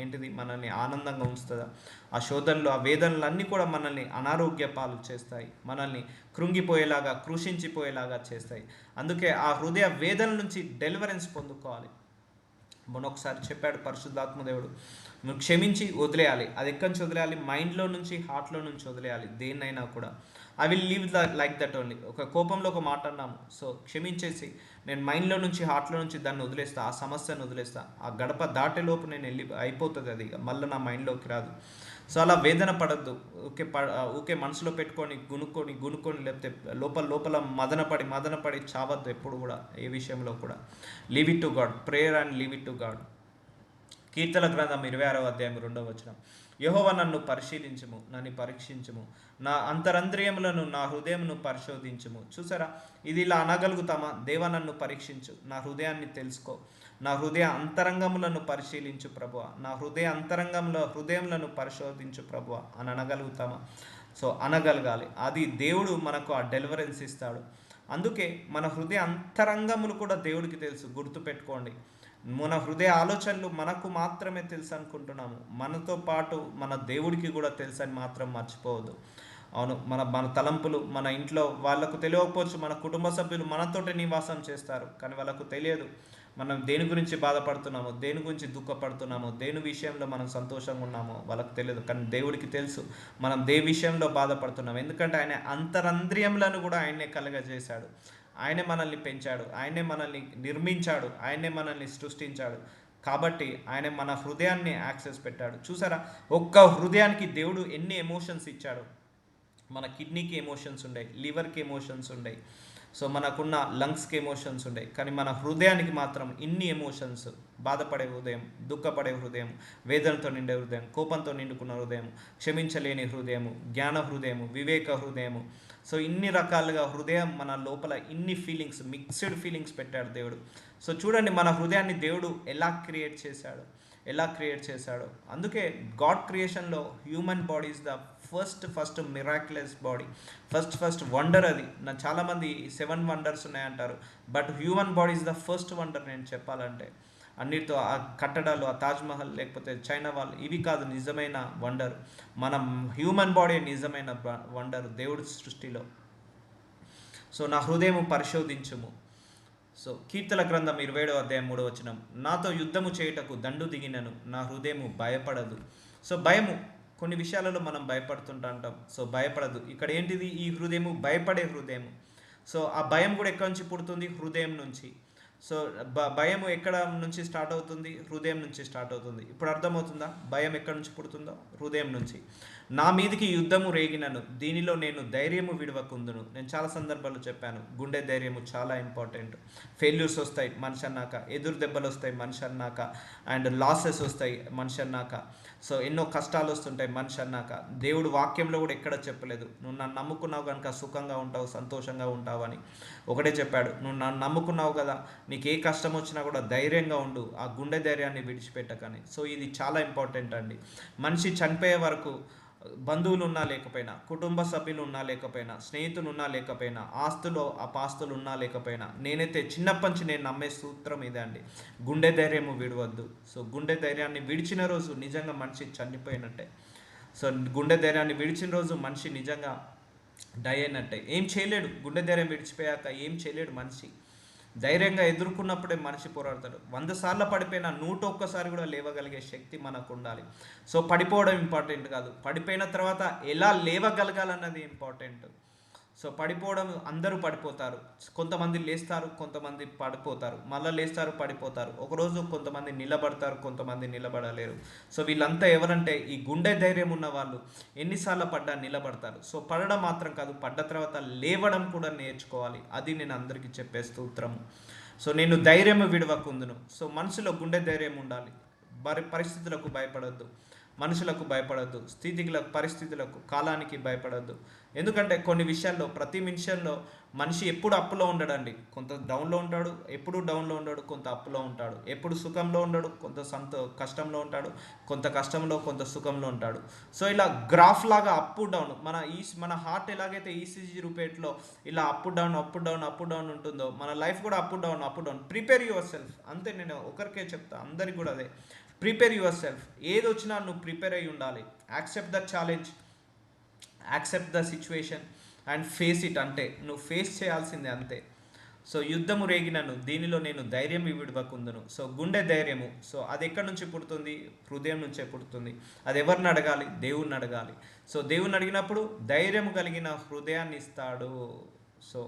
ఏంటిది, మనల్ని ఆనందంగా ఉంచుతుందా? ఆ శోధనలు, ఆ వేదనలు అన్నీ కూడా మనల్ని అనారోగ్య పాలు చేస్తాయి, మనల్ని కృంగిపోయేలాగా, కృషించిపోయేలాగా చేస్తాయి. అందుకే ఆ హృదయ వేదన నుంచి డెలివరెన్స్ పొందుకోవాలి. మొన్నొకసారి చెప్పాడు పరిశుద్ధాత్మ దేవుడు, నువ్వు క్షమించి వదిలేయాలి. అది ఎక్కడి నుంచి వదిలేయాలి? మైండ్లో నుంచి, హార్ట్లో నుంచి వదిలేయాలి దేన్నైనా కూడా. I will leave like that only. ఒక కోపంలో ఒక మాట అన్నాము, సో క్షమించేసి నేను మైండ్లో నుంచి, హార్ట్లో నుంచి దాన్ని వదిలేస్తా, ఆ సమస్యను వదిలేస్తా. ఆ గడప దాటేలోపు నేను అయిపోతుంది, అది మళ్ళీ నా మైండ్లోకి రాదు. సో అలా వేదన పడద్దు. ఊకే మనసులో పెట్టుకొని గునుక్కొని లేకపోతే లోపల మదనపడి చావద్దు ఎప్పుడు కూడా, ఏ విషయంలో కూడా. Leave it to God, prayer and leave it to God. కీర్తన గ్రంథం 26వ అధ్యాయం 2వ వచనం, యెహోవా నన్ను పరిశీలించుము, నన్ను పరీక్షించుము, నా అంతరంద్రియములను, నా హృదయమును పరిశోధించుము. చూసారా, ఇది ఇలా అనగలుగుతామా? దేవా నన్ను పరీక్షించు, నా హృదయాన్ని తెలుసుకో, నా హృదయ అంతరంగములను పరిశీలించు ప్రభువా, నా హృదయములను పరిశోధించు ప్రభువా అని అనగలుగుతామా? సో అనగలగాలి. అది దేవుడు మనకు ఆ డెలివరెన్స్ ఇస్తాడు. అందుకే మన హృదయ అంతరంగములు కూడా దేవుడికి తెలుసు. గుర్తుపెట్టుకోండి, మన హృదయ ఆలోచనలు మనకు మాత్రమే తెలుసు అనుకుంటున్నాము, మనతో పాటు మన దేవుడికి కూడా తెలుసు అని మాత్రం మర్చిపోవద్దు. అవును, మన తలంపులు మన ఇంట్లో వాళ్ళకు తెలియకపోవచ్చు, మన కుటుంబ సభ్యులు మనతోటే నివాసం చేస్తారు, కానీ వాళ్ళకు తెలియదు మనం దేని గురించి బాధపడుతున్నామో, దేని గురించి దుఃఖపడుతున్నామో, దేని విషయంలో మనం సంతోషంగా ఉన్నామో వాళ్ళకి తెలియదు. కానీ దేవుడికి తెలుసు మనం దే విషయంలో బాధపడుతున్నాం. ఎందుకంటే ఆయన అంతరంద్రియములను కూడా ఆయనే కలగజేశాడు. ఆయనే మనల్ని పెంచాడు, ఆయనే మనల్ని నిర్మించాడు, ఆయనే మనల్ని సృష్టించాడు. కాబట్టి ఆయన మన హృదయాన్ని యాక్సెస్ పెట్టాడు. చూసారా, ఒక్క హృదయానికి దేవుడు ఎన్ని ఎమోషన్స్ ఇచ్చాడు. మన కిడ్నీకి ఎమోషన్స్ ఉన్నాయి, లివర్కి ఎమోషన్స్ ఉన్నాయి, సో మనకున్న లంగ్స్కి ఎమోషన్స్ ఉన్నాయి. కానీ మన హృదయానికి మాత్రం ఇన్ని ఎమోషన్స్: బాధపడే హృదయం, దుఃఖపడే హృదయం, వేదనతో నిండే హృదయం, కోపంతో నిండుకున్న హృదయం, క్షమించలేని హృదయము, జ్ఞాన హృదయము, వివేక హృదయము. సో ఇన్ని రకాలుగా హృదయం మన లోపల ఇన్ని ఫీలింగ్స్, మిక్స్డ్ ఫీలింగ్స్ పెట్టాడు దేవుడు. సో చూడండి మన హృదయాన్ని దేవుడు ఎలా క్రియేట్ చేశాడు. అందుకే గాడ్ క్రియేషన్లో human body is the first miraculous body, first wonder. అది నా చాలామంది 7 వండర్స్ ఉన్నాయంటారు, but human body is the first wonder. నేను చెప్పాలంటే అన్నిటితో ఆ కట్టడాలు, ఆ తాజ్మహల్ లేకపోతే చైనా వాల్, ఇవి కాదు నిజమైన వండర్. మనం హ్యూమన్ బాడీ నిజమైన వండర్ దేవుడి సృష్టిలో. సో నా హృదయము పరిశోధించుము. సో కీర్తన గ్రంథం 27:3 నాతో యుద్ధము చేయుటకు దండు దిగినను, నా హృదయము భయపడదు. సో భయము, కొన్ని విషయాలలో మనం భయపడుతుంటాం. సో భయపడదు. ఇక్కడ ఏంటిది? ఈ హృదయము భయపడే హృదయము. సో ఆ భయం కూడా ఎక్కడి నుంచి పుడుతుంది? హృదయం నుంచి. సో భయం ఎక్కడ నుంచి స్టార్ట్ అవుతుంది? హృదయం నుంచి స్టార్ట్ అవుతుంది. ఇప్పుడు అర్థమవుతుందా భయం ఎక్కడి నుంచి పుడుతుందో? హృదయం నుంచి. నా మీదికి యుద్ధము రేగినను, దీనిలో నేను ధైర్యము విడవకుందును. నేను చాలా సందర్భాల్లో చెప్పాను, గుండె ధైర్యము చాలా ఇంపార్టెంట్. ఫెయిల్యూర్స్ వస్తాయి మనిషి అన్నాక, ఎదురు దెబ్బలు వస్తాయి మనిషి అన్నాక, అండ్ లాసెస్ వస్తాయి మనిషి అన్నాక. సో ఎన్నో కష్టాలు వస్తుంటాయి మనిషి అన్నాక. దేవుడు వాక్యంలో కూడా ఎక్కడ చెప్పలేదు నువ్వు నన్ను నమ్ముకున్నావు కనుక సుఖంగా ఉంటావు, సంతోషంగా ఉంటావు అని. ఒకటే చెప్పాడు, నువ్వు నన్ను నమ్ముకున్నావు కదా, నీకు ఏ కష్టం వచ్చినా కూడా ధైర్యంగా ఉండు, ఆ గుండె ధైర్యాన్ని విడిచిపెట్టకని. సో ఇది చాలా ఇంపార్టెంట్ అండి. మనిషి చనిపోయే వరకు బంధువులు ఉన్నా లేకపోయినా, కుటుంబ సభ్యులు ఉన్నా లేకపోయినా, స్నేహితులు ఉన్నా లేకపోయినా, పాస్తులు ఉన్నా లేకపోయినా, నేనైతే చిన్నప్పటి నుంచి నేను నమ్మే సూత్రం ఇదే అండి, గుండె ధైర్యము విడవద్దు. సో గుండె ధైర్యాన్ని విడిచిన రోజు నిజంగా మనిషి చనిపోయినట్టే. సో గుండె ధైర్యాన్ని విడిచిన రోజు మనిషి నిజంగా డై అయినట్టే. ఏం చేయలేడు, గుండె ధైర్యం విడిచిపోయాక ఏం చేయలేడు మనిషి. ధైర్యంగా ఎదుర్కొన్నప్పుడే మనిషి పోరాడతాడు. 100 సార్లు పడిపోయినా 101 కూడా లేవగలిగే శక్తి మనకు ఉండాలి. సో పడిపోవడం ఇంపార్టెంట్ కాదు, పడిపోయిన తర్వాత ఎలా లేవగలగాలన్నది ఇంపార్టెంట్. సో పడిపోవడం, అందరూ పడిపోతారు. కొంతమంది లేస్తారు, కొంతమంది పడిపోతారు, మళ్ళీ లేస్తారు, పడిపోతారు. ఒకరోజు కొంతమంది నిలబడతారు, కొంతమంది నిలబడలేరు. సో వీళ్ళంతా ఎవరంటే ఈ గుండె ధైర్యం ఉన్న వాళ్ళు. ఎన్నిసార్లు పడ్డా నిలబడతారు. సో పడడం మాత్రం కాదు, పడ్డ తర్వాత లేవడం కూడా నేర్చుకోవాలి. అది నేను అందరికీ చెప్పే సూత్రము. సో నేను ధైర్యము విడవకుందును. సో మనసులో గుండె ధైర్యం ఉండాలి. పరిస్థితులకు భయపడద్దు, మనుషులకు భయపడద్దు, పరిస్థితులకు, కాలానికి భయపడద్దు. ఎందుకంటే కొన్ని విషయాల్లో, ప్రతి నిమిషంలో మనిషి ఎప్పుడు అప్పులో ఉండడండి. కొంత డౌన్లో ఉంటాడు, ఎప్పుడు డౌన్లో ఉంటాడు, కొంత అప్పులో ఉంటాడు. ఎప్పుడు సుఖంలో ఉండడు, కొంత కష్టంలో ఉంటాడు, కొంత కష్టంలో, కొంత సుఖంలో ఉంటాడు. సో ఇలా గ్రాఫ్ లాగా అప్ డౌన్. మన హార్ట్ ఎలాగైతే ఈసీజీ రూపేట్లో ఇలా అప్ డౌన్ ఉంటుందో, మన లైఫ్ కూడా up down. Prepare your self. అంతే, నేను ఒకరికే చెప్తా, అందరికి కూడా అదే. Prepare your self. ఏది వచ్చినా నువ్వు ప్రిపేర్ అయ్యి ఉండాలి. Accept the challenge, accept the situation and face it. అంటే నువ్వు ఫేస్ చేయాల్సిందే, అంతే. సో యుద్ధము రేగినను, దీనిలో నేను ధైర్యం విడవకుందును. సో గుండె ధైర్యము, సో అది ఎక్కడి నుంచి పుడుతుంది? హృదయం నుంచే పుడుతుంది. అది ఎవరిని అడగాలి? దేవుణ్ణి అడగాలి. సో దేవుణ్ణి అడిగినప్పుడు ధైర్యము కలిగిన హృదయాన్ని ఇస్తాడు. సో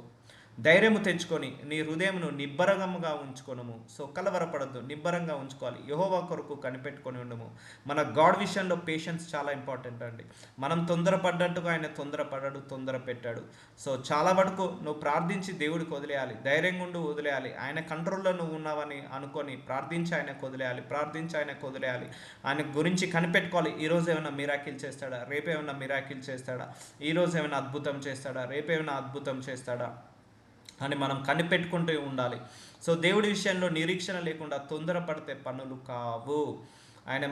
ధైర్యము తెచ్చుకొని నీ హృదయమును నిబ్బరంగా ఉంచుకొనుము. సో కలవరపడద్దు, నిబ్బరంగా ఉంచుకోవాలి. యెహోవా కొరకు కనిపెట్టుకొని ఉండము. మన గాడ్ విషయంలో పేషెన్స్ చాలా ఇంపార్టెంట్ అండి. మనం తొందరపడ్డట్టుగా ఆయన తొందరపడ్డాడు, తొందర పెట్టాడు. సో చాలా వరకు నువ్వు ప్రార్థించి దేవుడికి వదిలేయాలి, ధైర్యంగా ఉండి వదిలేయాలి. ఆయన కంట్రోల్లో నువ్వు ఉన్నావని అనుకొని ప్రార్థించి ఆయనకు వదిలేయాలి. ఆయన గురించి కనిపెట్టుకోవాలి. ఈరోజు ఏమైనా మిరాకిల్ చేస్తాడా, రేపు ఏమైనా మిరాకిల్ చేస్తాడా, ఈరోజు ఏమైనా అద్భుతం చేస్తాడా, రేపు ఏమైనా అద్భుతం చేస్తాడా అని మనం కనిపెట్టుకుంటూ ఉండాలి. సో దేవుడి విషయంలో నిరీక్షణ లేకుండా తొందరపడితే పనులు కావు. ఆయన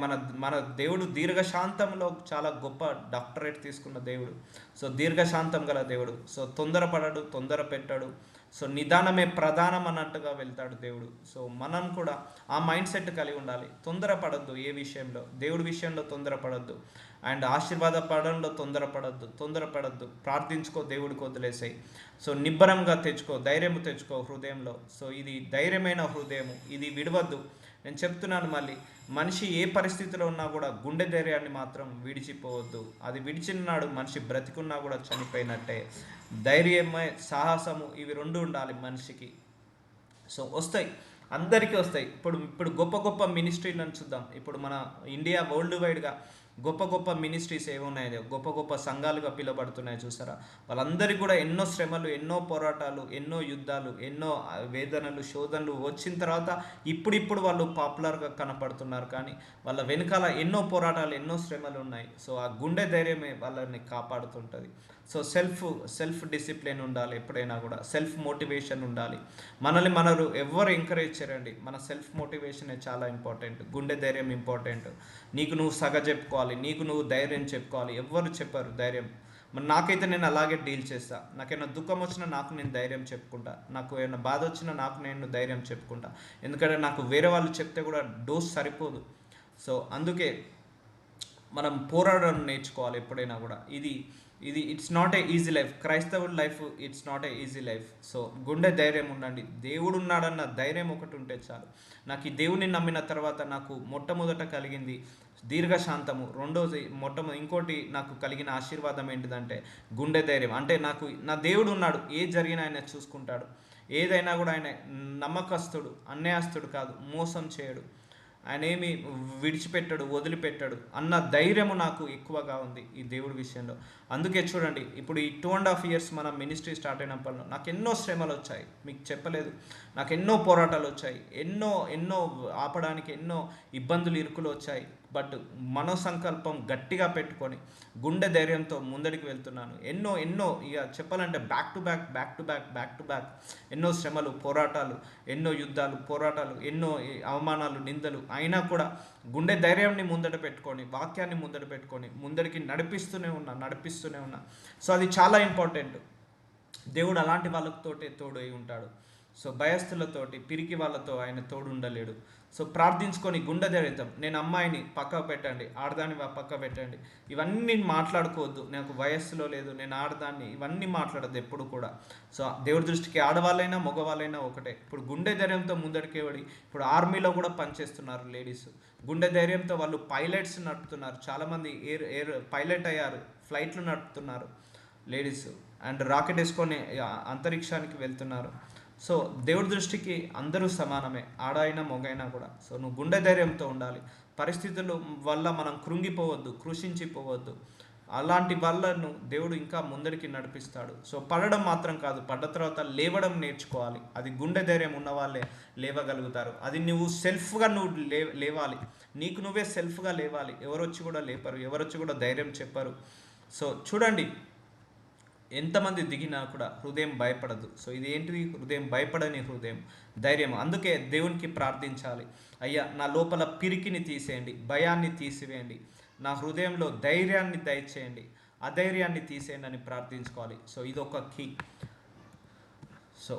మన దేవుడు దీర్ఘశాంతంలో చాలా గొప్ప డాక్టరేట్ తీసుకున్న దేవుడు. సో దీర్ఘశాంతం గల దేవుడు. సో తొందర పెట్టాడు, సో నిదానమే ప్రధానం అన్నట్టుగా వెళ్తాడు దేవుడు. సో మనం కూడా ఆ మైండ్ సెట్ కలిగి ఉండాలి. తొందరపడద్దు ఏ విషయంలో, దేవుడి విషయంలో తొందరపడద్దు. అండ్ ఆశీర్వాదపడంలో తొందరపడద్దు. ప్రార్థించుకో, దేవుడికి వదిలేసాయి. సో నిబ్బరంగా తెచ్చుకో, ధైర్యం తెచ్చుకో హృదయంలో. సో ఇది ధైర్యమైన హృదయము, ఇది విడవద్దు. నేను చెప్తున్నాను మళ్ళీ, మనిషి ఏ పరిస్థితిలో ఉన్నా కూడా గుండె ధైర్యాన్ని మాత్రం విడిచిపోవద్దు. అది విడిచిన నాడు మనిషి బ్రతికున్నా కూడా చనిపోయినట్టే. ధైర్యమే సాహసము ఇవి రెండు ఉండాలి మనిషికి. సో వస్తాయి, అందరికీ వస్తాయి. ఇప్పుడు గొప్ప గొప్ప మినిస్ట్రీలను చూద్దాం. ఇప్పుడు మన ఇండియా వరల్డ్ వైడ్గా గొప్ప గొప్ప మినిస్ట్రీస్ ఏమున్నాయో, గొప్ప గొప్ప సంఘాలుగా పిలువబడుతున్నాయి చూసారా. వాళ్ళందరికీ కూడా ఎన్నో శ్రమలు, ఎన్నో పోరాటాలు, ఎన్నో యుద్ధాలు, ఎన్నో వేదనలు, శోధనలు వచ్చిన తర్వాత ఇప్పుడిప్పుడు వాళ్ళు పాపులర్గా కనపడుతున్నారు. కానీ వాళ్ళ వెనకాల ఎన్నో పోరాటాలు, ఎన్నో శ్రమలు ఉన్నాయి. సో ఆ గుండె ధైర్యమే వాళ్ళని కాపాడుతుంటుంది. సో సెల్ఫ్ డిసిప్లిన్ ఉండాలి. ఎప్పుడైనా కూడా సెల్ఫ్ మోటివేషన్ ఉండాలి. మనల్ని మనరు ఎవరు ఎంకరేజ్ చేయరండి, మన సెల్ఫ్ మోటివేషనే చాలా ఇంపార్టెంట్. గుండె ధైర్యం ఇంపార్టెంట్. నీకు నువ్వు సగ చెప్పుకోవాలి, నీకు నువ్వు ధైర్యం చెప్పుకోవాలి. ఎవ్వరు చెప్పరు ధైర్యం. మరి నాకైతే నేను అలాగే డీల్ చేస్తా. నాకేమైనా దుఃఖం వచ్చినా నాకు నేను ధైర్యం చెప్పుకుంటా, నాకు ఏమైనా బాధ వచ్చినా నాకు నేను ధైర్యం చెప్పుకుంటా. ఎందుకంటే నాకు వేరే వాళ్ళు చెప్తే కూడా డోస్ సరిపోదు. సో అందుకే మనం పోరాడడం నేర్చుకోవాలి ఎప్పుడైనా కూడా. ఇది ఇది it's not a easy life. క్రైస్తవుడి life it's not a easy life. So గుండె ధైర్యం ఉండండి. దేవుడు ఉన్నాడన్న ధైర్యం ఒకటి ఉంటే చాలు. నాకు ఈ దేవుడిని నమ్మిన తర్వాత నాకు మొట్టమొదట కలిగింది దీర్ఘశాంతము. రెండోది ఇంకోటి నాకు కలిగిన ఆశీర్వాదం ఏంటిదంటే గుండె ధైర్యం. అంటే నాకు నా దేవుడు ఉన్నాడు, ఏది జరిగినా ఆయన చూసుకుంటాడు. ఏదైనా కూడా ఆయన నమ్మకస్తుడు, అన్యాయస్తుడు కాదు, మోసం చేయడు. ఆయన ఏమి విడిచిపెట్టాడు, వదిలిపెట్టాడు అన్న ధైర్యము నాకు ఎక్కువగా ఉంది ఈ దేవుడి విషయంలో. అందుకే చూడండి, ఇప్పుడు ఈ 2.5 years మన మినిస్ట్రీ స్టార్ట్ అయినప్పుడు నాకు ఎన్నో శ్రమలు వచ్చాయి, మీకు చెప్పలేదు. నాకు ఎన్నో పోరాటాలు వచ్చాయి, ఎన్నో ఆపడానికి ఎన్నో ఇబ్బందులు, ఇరుకులు వచ్చాయి. బట్ మనోసంకల్పం గట్టిగా పెట్టుకొని గుండె ధైర్యంతో ముందడికి వెళ్తున్నాను. ఎన్నో ఇక చెప్పాలంటే బ్యాక్ టు బ్యాక్ ఎన్నో శ్రమలు, పోరాటాలు, ఎన్నో యుద్ధాలు, పోరాటాలు, ఎన్నో అవమానాలు, నిందలు అయినా కూడా గుండె ధైర్యాన్ని ముందట పెట్టుకొని, వాక్యాన్ని ముందట పెట్టుకొని ముందడికి నడిపిస్తూనే ఉన్నా. సో అది చాలా ఇంపార్టెంట్. దేవుడు అలాంటి వాళ్ళతోటే తోడు అయి ఉంటాడు. సో భయస్థులతోటి, పిరికి వాళ్ళతో ఆయన తోడు ఉండలేడు. సో ప్రార్థించుకొని గుండె ధైర్యంతో, నేను అమ్మాయిని పక్క పెట్టండి, ఆడదాన్ని పక్క పెట్టండి, ఇవన్నీ మాట్లాడుకోవద్దు. నాకు వయస్సులో లేదు, నేను ఆడదాన్ని, ఇవన్నీ మాట్లాడద్దు ఎప్పుడు కూడా. సో దేవుడి దృష్టికి ఆడవాళ్ళైనా మగవాళ్ళైనా ఒకటే. ఇప్పుడు గుండె ధైర్యంతో ముందడికేవాడి, ఇప్పుడు ఆర్మీలో కూడా పనిచేస్తున్నారు లేడీస్. గుండె ధైర్యంతో వాళ్ళు పైలట్స్ నడుపుతున్నారు. చాలామంది ఎయిర్ పైలట్ అయ్యారు, ఫ్లైట్లు నడుపుతున్నారు లేడీస్. అండ్ రాకెట్ వేసుకొని అంతరిక్షానికి వెళ్తున్నారు. సో దేవుడి దృష్టికి అందరూ సమానమే, ఆడైనా మొగైనా కూడా. సో నువ్వు గుండె ధైర్యంతో ఉండాలి. పరిస్థితుల వల్ల మనం కృంగిపోవద్దు, కృషించిపోవద్దు. అలాంటి వాళ్ళను దేవుడు ఇంకా ముందరికి నడిపిస్తాడు. సో పడడం మాత్రం కాదు, పడ్డ తర్వాత లేవడం నేర్చుకోవాలి. అది గుండె ధైర్యం ఉన్న వాళ్ళే లేవగలుగుతారు. అది నువ్వు సెల్ఫ్గా లేవాలి, నీకు నువ్వే సెల్ఫ్గా లేవాలి. ఎవరొచ్చి కూడా లేపరు, ఎవరొచ్చి కూడా ధైర్యం చెప్పరు. సో చూడండి, ఎంతమంది దిగినా కూడా హృదయం భయపడదు. సో ఇది ఏంటిది? హృదయం భయపడని హృదయం, ధైర్యం. అందుకే దేవునికి ప్రార్థించాలి, అయ్యా నా లోపల పిరికిని తీసేయండి, భయాన్ని తీసివేయండి, నా హృదయంలో ధైర్యాన్ని దయచేయండి, అధైర్యాన్ని తీసేయండి అని ప్రార్థించుకోవాలి. సో ఇది ఒక కీ. సో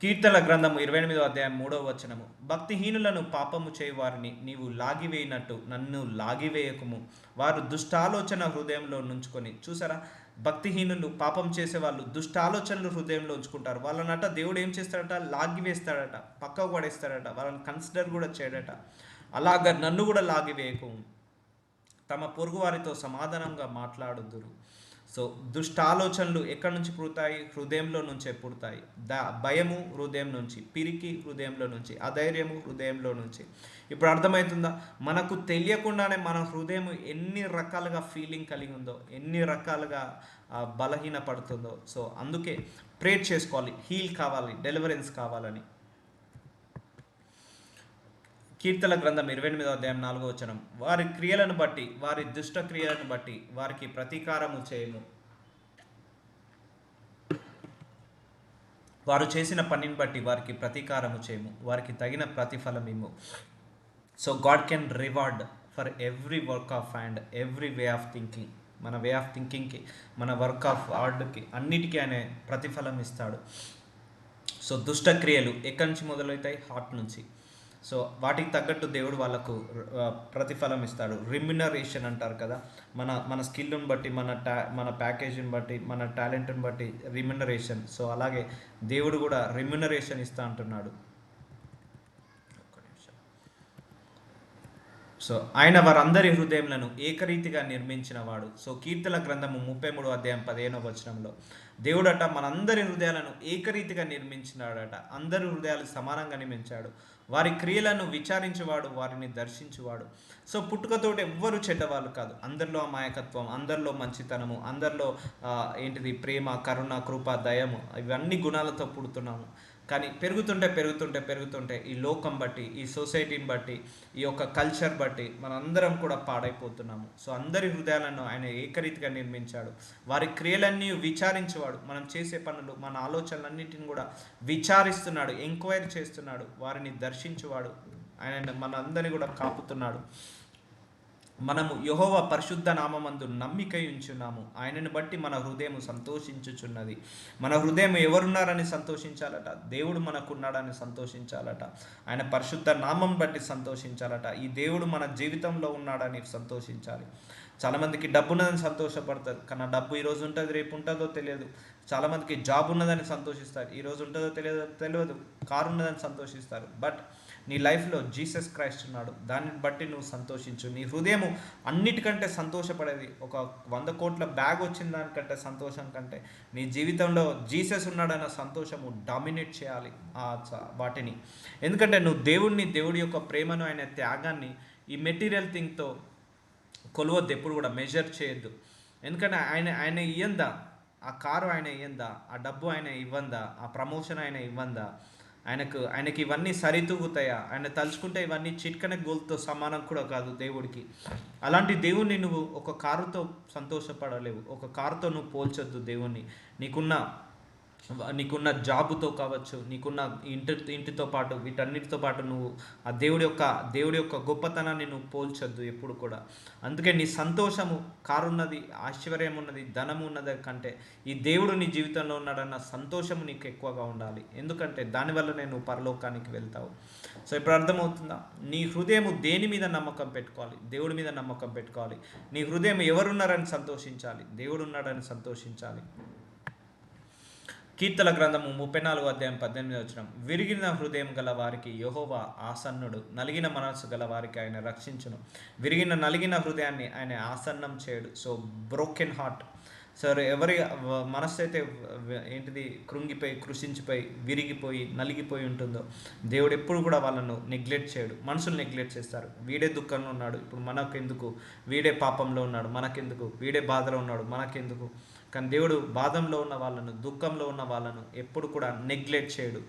కీర్తనల గ్రంథము 28వ అధ్యాయం 3వ వచనము, భక్తిహీనులను పాపము చేయవారిని నీవు లాగివేయినట్టు నన్ను లాగివేయకుము. వారు దుష్టాలోచన హృదయంలో నుంచుకొని. చూసారా, భక్తిహీనులు, పాపం చేసేవాళ్ళు దుష్టాలోచనలు హృదయంలో ఉంచుకుంటారు. వాళ్ళనట దేవుడు ఏం చేస్తాడట? లాగివేస్తాడట, పక్కకు పడేస్తాడట, వాళ్ళని కన్సిడర్ కూడా చేయడట. అలాగ నన్ను కూడా లాగివేయకు. తమ పొరుగు వారితో సమాధానంగా మాట్లాడుదురు. సో దుష్టాలోచనలు ఎక్కడి నుంచి పుడతాయి? హృదయంలో నుంచే పుడతాయి. భయము హృదయం నుంచి, పిరికి హృదయంలో నుంచి, అధైర్యము హృదయంలో నుంచి. ఇప్పుడు అర్థమవుతుందా? మనకు తెలియకుండానే మన హృదయం ఎన్ని రకాలుగా ఫీలింగ్ కలిగి ఉందో, ఎన్ని రకాలుగా బలహీన పడుతుందో. సో అందుకే ప్రేర్ చేసుకోవాలి, హీల్ కావాలి, డెలివరెన్స్ కావాలని. కీర్తన గ్రంథం 28వ అధ్యాయం 4వ వచనం, వారి క్రియలను బట్టి, వారి దుష్ట క్రియలను బట్టి వారికి ప్రతీకారము చేయము. వారు చేసిన పనిని బట్టి వారికి ప్రతీకారము చేయము, వారికి తగిన ప్రతిఫలం ఇమ్ము. So God can reward for every work of hand, every way of thinking. మన వే ఆఫ్ థింకింగ్కి, మన వర్క్ ఆఫ్ ఆర్ట్కి, అన్నిటికీ ఆయన ప్రతిఫలం ఇస్తాడు. సో దుష్టక్రియలు ఎక్కడి నుంచి మొదలవుతాయి? హార్ట్ నుంచి. సో వాటికి తగ్గట్టు దేవుడు వాళ్ళకు ప్రతిఫలం ఇస్తాడు. రిమ్యునరేషన్ అంటారు కదా, మన మన స్కిల్ని బట్టి, మన ప్యాకేజీని బట్టి, మన టాలెంట్ని బట్టి రిమ్యునరేషన్. సో అలాగే దేవుడు కూడా రిమ్యునరేషన్ ఇస్తా అంటున్నాడు. సో ఆయన వారందరి హృదయములను ఏకరీతిగా నిర్మించిన వాడు. సో కీర్తన గ్రంథము 33:15 దేవుడట మనందరి హృదయాలను ఏకరీతిగా నిర్మించినాడట. అందరి హృదయాలు సమానంగా నిర్మించాడు. వారి క్రియలను విచారించేవాడు, వారిని దర్శించువాడు. సో పుట్టుకతోటి ఎవ్వరు చెడ్డవాళ్ళు కాదు. అందరిలో అమాయకత్వం, అందరిలో మంచితనము, అందరిలో ఏంటిది ప్రేమ, కరుణ, కృప, దయము, ఇవన్నీ గుణాలతో పుడుతున్నాము. కానీ పెరుగుతుంటే పెరుగుతుంటే పెరుగుతుంటే ఈ లోకం బట్టి, ఈ సొసైటీని బట్టి, ఈ యొక్క కల్చర్ బట్టి మనందరం కూడా పాడైపోతున్నాము. సో అందరి హృదయాలను ఆయన ఏకరీతిగా నిర్మించాడు. వారి క్రియలన్నీ విచారించేవాడు. మనం చేసే పనులు, మన ఆలోచనలన్నింటిని కూడా విచారిస్తున్నాడు, ఎంక్వైరీ చేస్తున్నాడు, వారిని దర్శించేవాడు. ఆయన మనందరినీ కూడా కాపుతున్నాడు. మనము యెహోవా పరిశుద్ధ నామమందు నమ్మిక ఉంచున్నాము. ఆయనను బట్టి మన హృదయం సంతోషించుచున్నది. మన హృదయం ఎవరున్నారని సంతోషించాలట? దేవుడు మనకున్నాడని సంతోషించాలట. ఆయన పరిశుద్ధ నామం బట్టి సంతోషించాలట. ఈ దేవుడు మన జీవితంలో ఉన్నాడని సంతోషించాలి. చాలామందికి డబ్బు ఉన్నదని సంతోషపడతారు, కానీ డబ్బు ఈరోజు ఉంటుంది, రేపు ఉంటుందో తెలియదు. చాలామందికి జాబ్ ఉన్నదని సంతోషిస్తారు, ఈరోజు ఉంటుందో తెలియదు. కారు ఉన్నదని సంతోషిస్తారు. బట్ నీ లైఫ్లో జీసస్ క్రైస్ట్ ఉన్నాడు, దాన్ని బట్టి నువ్వు సంతోషించు. నీ హృదయం అన్నిటికంటే సంతోషపడేది. ఒక 100 కోట్ల బ్యాగ్ వచ్చిన దానికంటే, సంతోషం కంటే నీ జీవితంలో జీసస్ ఉన్నాడన్న సంతోషము డామినేట్ చేయాలి వాటిని. ఎందుకంటే నువ్వు దేవుడి యొక్క ప్రేమను, ఆయన త్యాగాన్ని ఈ మెటీరియల్ థింగ్తో కొలవద్దు, ఎప్పుడు కూడా మెజర్ చేయొద్దు. ఎందుకంటే ఆయన ఇయ్యందా, ఆ కారు ఆయన ఇయ్యందా, ఆ డబ్బు ఆయన ఇవ్వందా, ఆ ప్రమోషన్ ఆయన ఇవ్వందా, ఆయనకి ఇవన్నీ సరితూగుతాయా? ఆయన తలుచుకుంటే ఇవన్నీ చిట్కన గోల్తో సమానం కూడా కాదు దేవుడికి. అలాంటి దేవుణ్ణి నువ్వు ఒక కారుతో సంతోషపడలేవు, ఒక కారుతో నువ్వు పోల్చొద్దు దేవుణ్ణి. నీకున్న జాబుతో కావచ్చు, నీకున్న ఇంటితో పాటు, వీటన్నిటితో పాటు నువ్వు ఆ దేవుడి యొక్క గొప్పతనాన్ని నువ్వు పోల్చొద్దు ఎప్పుడు కూడా. అందుకే నీ సంతోషము కారున్నది, ఐశ్వర్యం ఉన్నది, ధనము ఉన్నది కంటే ఈ దేవుడు నీ జీవితంలో ఉన్నాడన్న సంతోషము నీకు ఎక్కువగా ఉండాలి. ఎందుకంటే దానివల్లనే నువ్వు పరలోకానికి వెళ్తావు. సో ఇప్పుడు అర్థమవుతుందా? నీ హృదయం దేని మీద నమ్మకం పెట్టుకోవాలి? దేవుడి మీద నమ్మకం పెట్టుకోవాలి. నీ హృదయం ఎవరున్నారని సంతోషించాలి? దేవుడు ఉన్నాడని సంతోషించాలి. కీర్తన గ్రంథము 34:18 విరిగిన హృదయం గల వారికి యెహోవా ఆసన్నుడు, నలిగిన మనస్సు గల వారికి ఆయన రక్షించును. నలిగిన హృదయాన్ని ఆయన ఆసన్నం చేయడు. సో బ్రోకెన్ హార్ట్, సరే ఎవరి మనస్సు అయితే ఏంటిది కృంగిపోయి, కృషించిపోయి, విరిగిపోయి, నలిగిపోయి ఉంటుందో దేవుడు ఎప్పుడు కూడా వాళ్ళను నెగ్లెక్ట్ చేయడు. మనుషులు నెగ్లెక్ట్ చేస్తారు. వీడే దుఃఖంలో ఉన్నాడు, ఇప్పుడు మనకెందుకు, వీడే పాపంలో ఉన్నాడు మనకెందుకు, వీడే బాధలో ఉన్నాడు మనకెందుకు. కానీ దేవుడు బాధంలో ఉన్న వాళ్ళను, దుఃఖంలో ఉన్న వాళ్ళను ఎప్పుడు కూడా నెగ్లెక్ట్ చేయడు.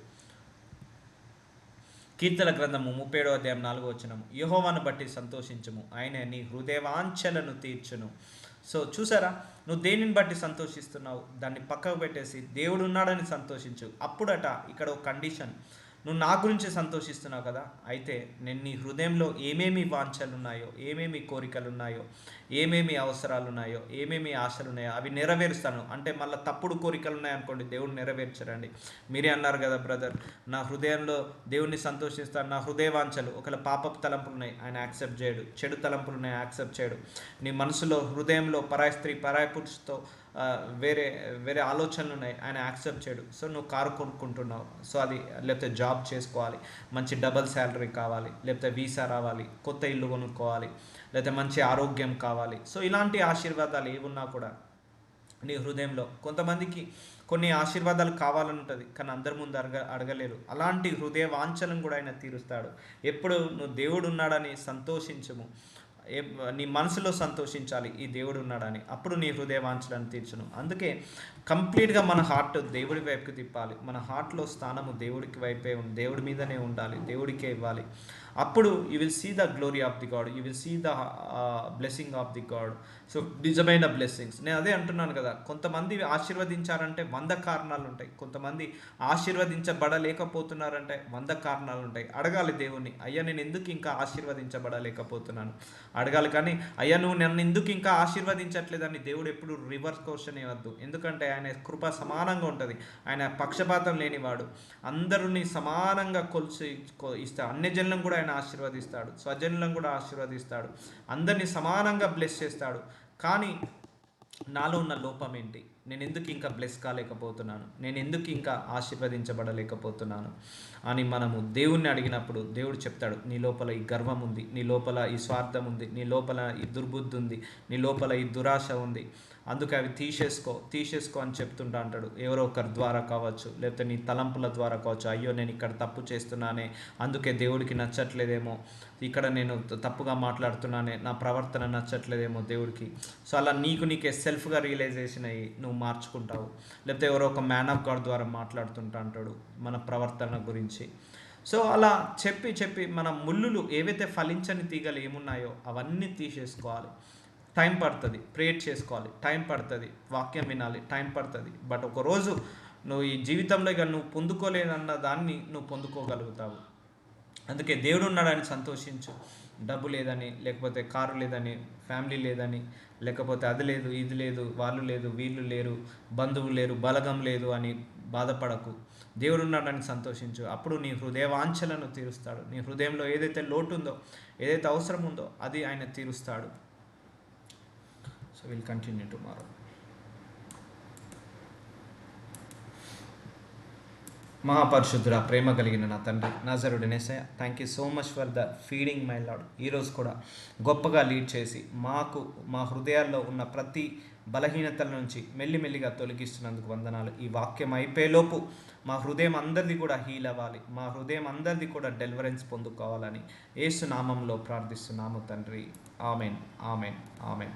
కీర్తన గ్రంథము 37:4 యెహోవాను బట్టి సంతోషించుము, ఆయన నీ హృదయవాంఛలను తీర్చును. సో చూసారా, నువ్వు దేనిని బట్టి సంతోషిస్తున్నావు దాన్ని పక్కకు పెట్టేసి దేవుడు ఉన్నాడని సంతోషించు. అప్పుడట ఇక్కడ ఒక కండిషన్, నువ్వు నా గురించి సంతోషిస్తున్నావు కదా, అయితే నేను నీ హృదయంలో ఏమేమి వాంఛలు ఉన్నాయో, ఏమేమి కోరికలు ఉన్నాయో, ఏమేమి అవసరాలు ఉన్నాయో, ఏమేమి ఆశలు ఉన్నాయో అవి నెరవేరుస్తాను. అంటే మళ్ళీ తప్పుడు కోరికలు ఉన్నాయనుకోండి, దేవుడు నెరవేర్చరండి. మీరే అన్నారు కదా బ్రదర్, నా హృదయంలో దేవుడిని సంతోషిస్తాను, నా హృదయ వాంఛలు, ఒకవేళ పాపపు తలంపులు ఉన్నాయి ఆయన యాక్సెప్ట్ చేయడు, చెడు తలంపులు ఉన్నాయి యాక్సెప్ట్ చేయడు. నీ మనసులో హృదయంలో పరాయి స్త్రీ, పరాయి పురుషుతో వేరే వేరే ఆలోచనలు ఉన్నాయి ఆయన యాక్సెప్ట్ చేయడు. సో నువ్వు కారు కొనుక్కుంటున్నావు, సో అది లేకపోతే జాబ్ చేసుకోవాలి, మంచి డబల్ శాలరీ కావాలి, లేకపోతే వీసా రావాలి, కొత్త ఇల్లు కొనుక్కోవాలి, లేకపోతే మంచి ఆరోగ్యం కావాలి. సో ఇలాంటి ఆశీర్వాదాలు ఏమున్నా కూడా నీ హృదయంలో, కొంతమందికి కొన్ని ఆశీర్వాదాలు కావాలని ఉంటుంది కానీ అందరి ముందు అడగలేరు. అలాంటి హృదయ వాంఛలను కూడా ఆయన తీరుస్తాడు. ఎప్పుడు నువ్వు దేవుడు ఉన్నాడని సంతోషించుము, నీ మనసులో సంతోషించాలి ఈ దేవుడు ఉన్నాడని, అప్పుడు నీ హృదయ వాంఛలను తీర్చును. అందుకే కంప్లీట్గా మన హార్ట్ దేవుడి వైపుకి తిప్పాలి. మన హార్ట్లో స్థానము దేవుడికి వైపే దేవుడి మీదనే ఉండాలి, దేవుడికే ఇవ్వాలి. అప్పుడు you will see the glory of the God, you will see the blessing of the God. So నిజమైన బ్లెస్సింగ్స్. నేను అదే అంటున్నాను కదా, కొంతమంది ఆశీర్వదించారంటే 100 కారణాలు ఉంటాయి, కొంతమంది ఆశీర్వదించబడలేకపోతున్నారంటే 100 కారణాలు ఉంటాయి. అడగాలి దేవుణ్ణి, అయ్యా నేను ఎందుకు ఇంకా ఆశీర్వదించబడలేకపోతున్నాను అడగాలి. కానీ అయ్యా నువ్వు నన్ను ఎందుకు ఇంకా ఆశీర్వదించట్లేదని దేవుడు ఎప్పుడు రివర్స్ క్వశ్చన్ ఇవ్వద్దు. ఎందుకంటే ఆయన కృప సమానంగా ఉంటుంది. ఆయన పక్షపాతం లేనివాడు. అందరినీ సమానంగా కొలిచి ఇస్తాడు. అన్ని జనులను కూడా ఆయన ఆశీర్వదిస్తాడు, స్వజనులను కూడా ఆశీర్వదిస్తాడు, అందరినీ సమానంగా బ్లెస్ చేస్తాడు. కానీ నాలో ఉన్న లోపం ఏంటి? నేను ఎందుకు ఇంకా బ్లెస్ కాలేకపోతున్నాను? నేను ఎందుకు ఇంకా ఆశీర్వదించబడలేకపోతున్నాను అని మనము దేవుణ్ణి అడిగినప్పుడు దేవుడు చెప్తాడు, నీ లోపల ఈ గర్వం ఉంది, నీ లోపల ఈ స్వార్థం ఉంది, నీ లోపల ఈ దుర్బుద్ధి ఉంది, నీ లోపల ఈ దురాశ ఉంది. అందుకే అవి తీసేసుకో అని చెప్తుంటా అంటాడు. ఎవరో ఒకరి ద్వారా కావచ్చు, లేకపోతే నీ తలంపుల ద్వారా కావచ్చు. అయ్యో నేను ఇక్కడ తప్పు చేస్తున్నానే, అందుకే దేవుడికి నచ్చట్లేదేమో, ఇక్కడ నేను తప్పుగా మాట్లాడుతున్నానే, నా ప్రవర్తన నచ్చట్లేదేమో దేవుడికి. సో అలా నీకే సెల్ఫ్గా రియలైజేషన్ అయ్యి నువ్వు మార్చుకుంటావు. లేకపోతే ఎవరో ఒక మ్యాన్ ఆఫ్ గాడ్ ద్వారా మాట్లాడుతుంటా అంటాడు మన ప్రవర్తన గురించి. సో అలా చెప్పి మన ముళ్ళులు ఏవైతే ఫలించని తీగలు ఏమున్నాయో అవన్నీ తీసేసుకోవాలి. టైం పడుతుంది, ప్రేయర్ చేసుకోవాలి, టైం పడుతుంది, వాక్యం వినాలి, టైం పడుతుంది. బట్ ఒకరోజు నువ్వు ఈ జీవితంలో ఇక నువ్వు పొందుకోలేనన్న దాన్ని నువ్వు పొందుకోగలుగుతావు. అందుకే దేవుడు ఉన్నాడని సంతోషించు. డబ్బు లేదని, లేకపోతే కారు లేదని, ఫ్యామిలీ లేదని, లేకపోతే అది లేదు, ఇది లేదు, వాళ్ళు లేదు, వీళ్ళు లేరు, బంధువులు లేరు, బలగం లేదు అని బాధపడకు. దేవుడు ఉన్నాడని సంతోషించు. అప్పుడు నీ హృదయ వాంఛలను తీరుస్తాడు. నీ హృదయంలో ఏదైతే లోటు ఉందో, ఏదైతే అవసరం ఉందో అది ఆయన తీరుస్తాడు. So we'll continue tomorrow. మహాపరిశుద్ధుడా, ప్రేమ కలిగిన నా తండ్రి, నజరుడైన Yesayya, thank you so much for the feeding my Lord. ఈరోజు కూడా గొప్పగా లీడ్ చేసి మా హృదయాల్లో ఉన్న ప్రతి బలహీనతల నుంచి మెల్లిమెల్లిగా తొలగిస్తున్నందుకు వందనాలు. ఈ వాక్యం అయిపోయేలోపు మా హృదయం అందరిది కూడా హీల్ అవ్వాలి, మా హృదయం అందరిది కూడా డెలివరెన్స్ పొందుకోవాలని యేసు నామంలో ప్రార్థిస్తున్నాము తండ్రి. Amen, amen, amen.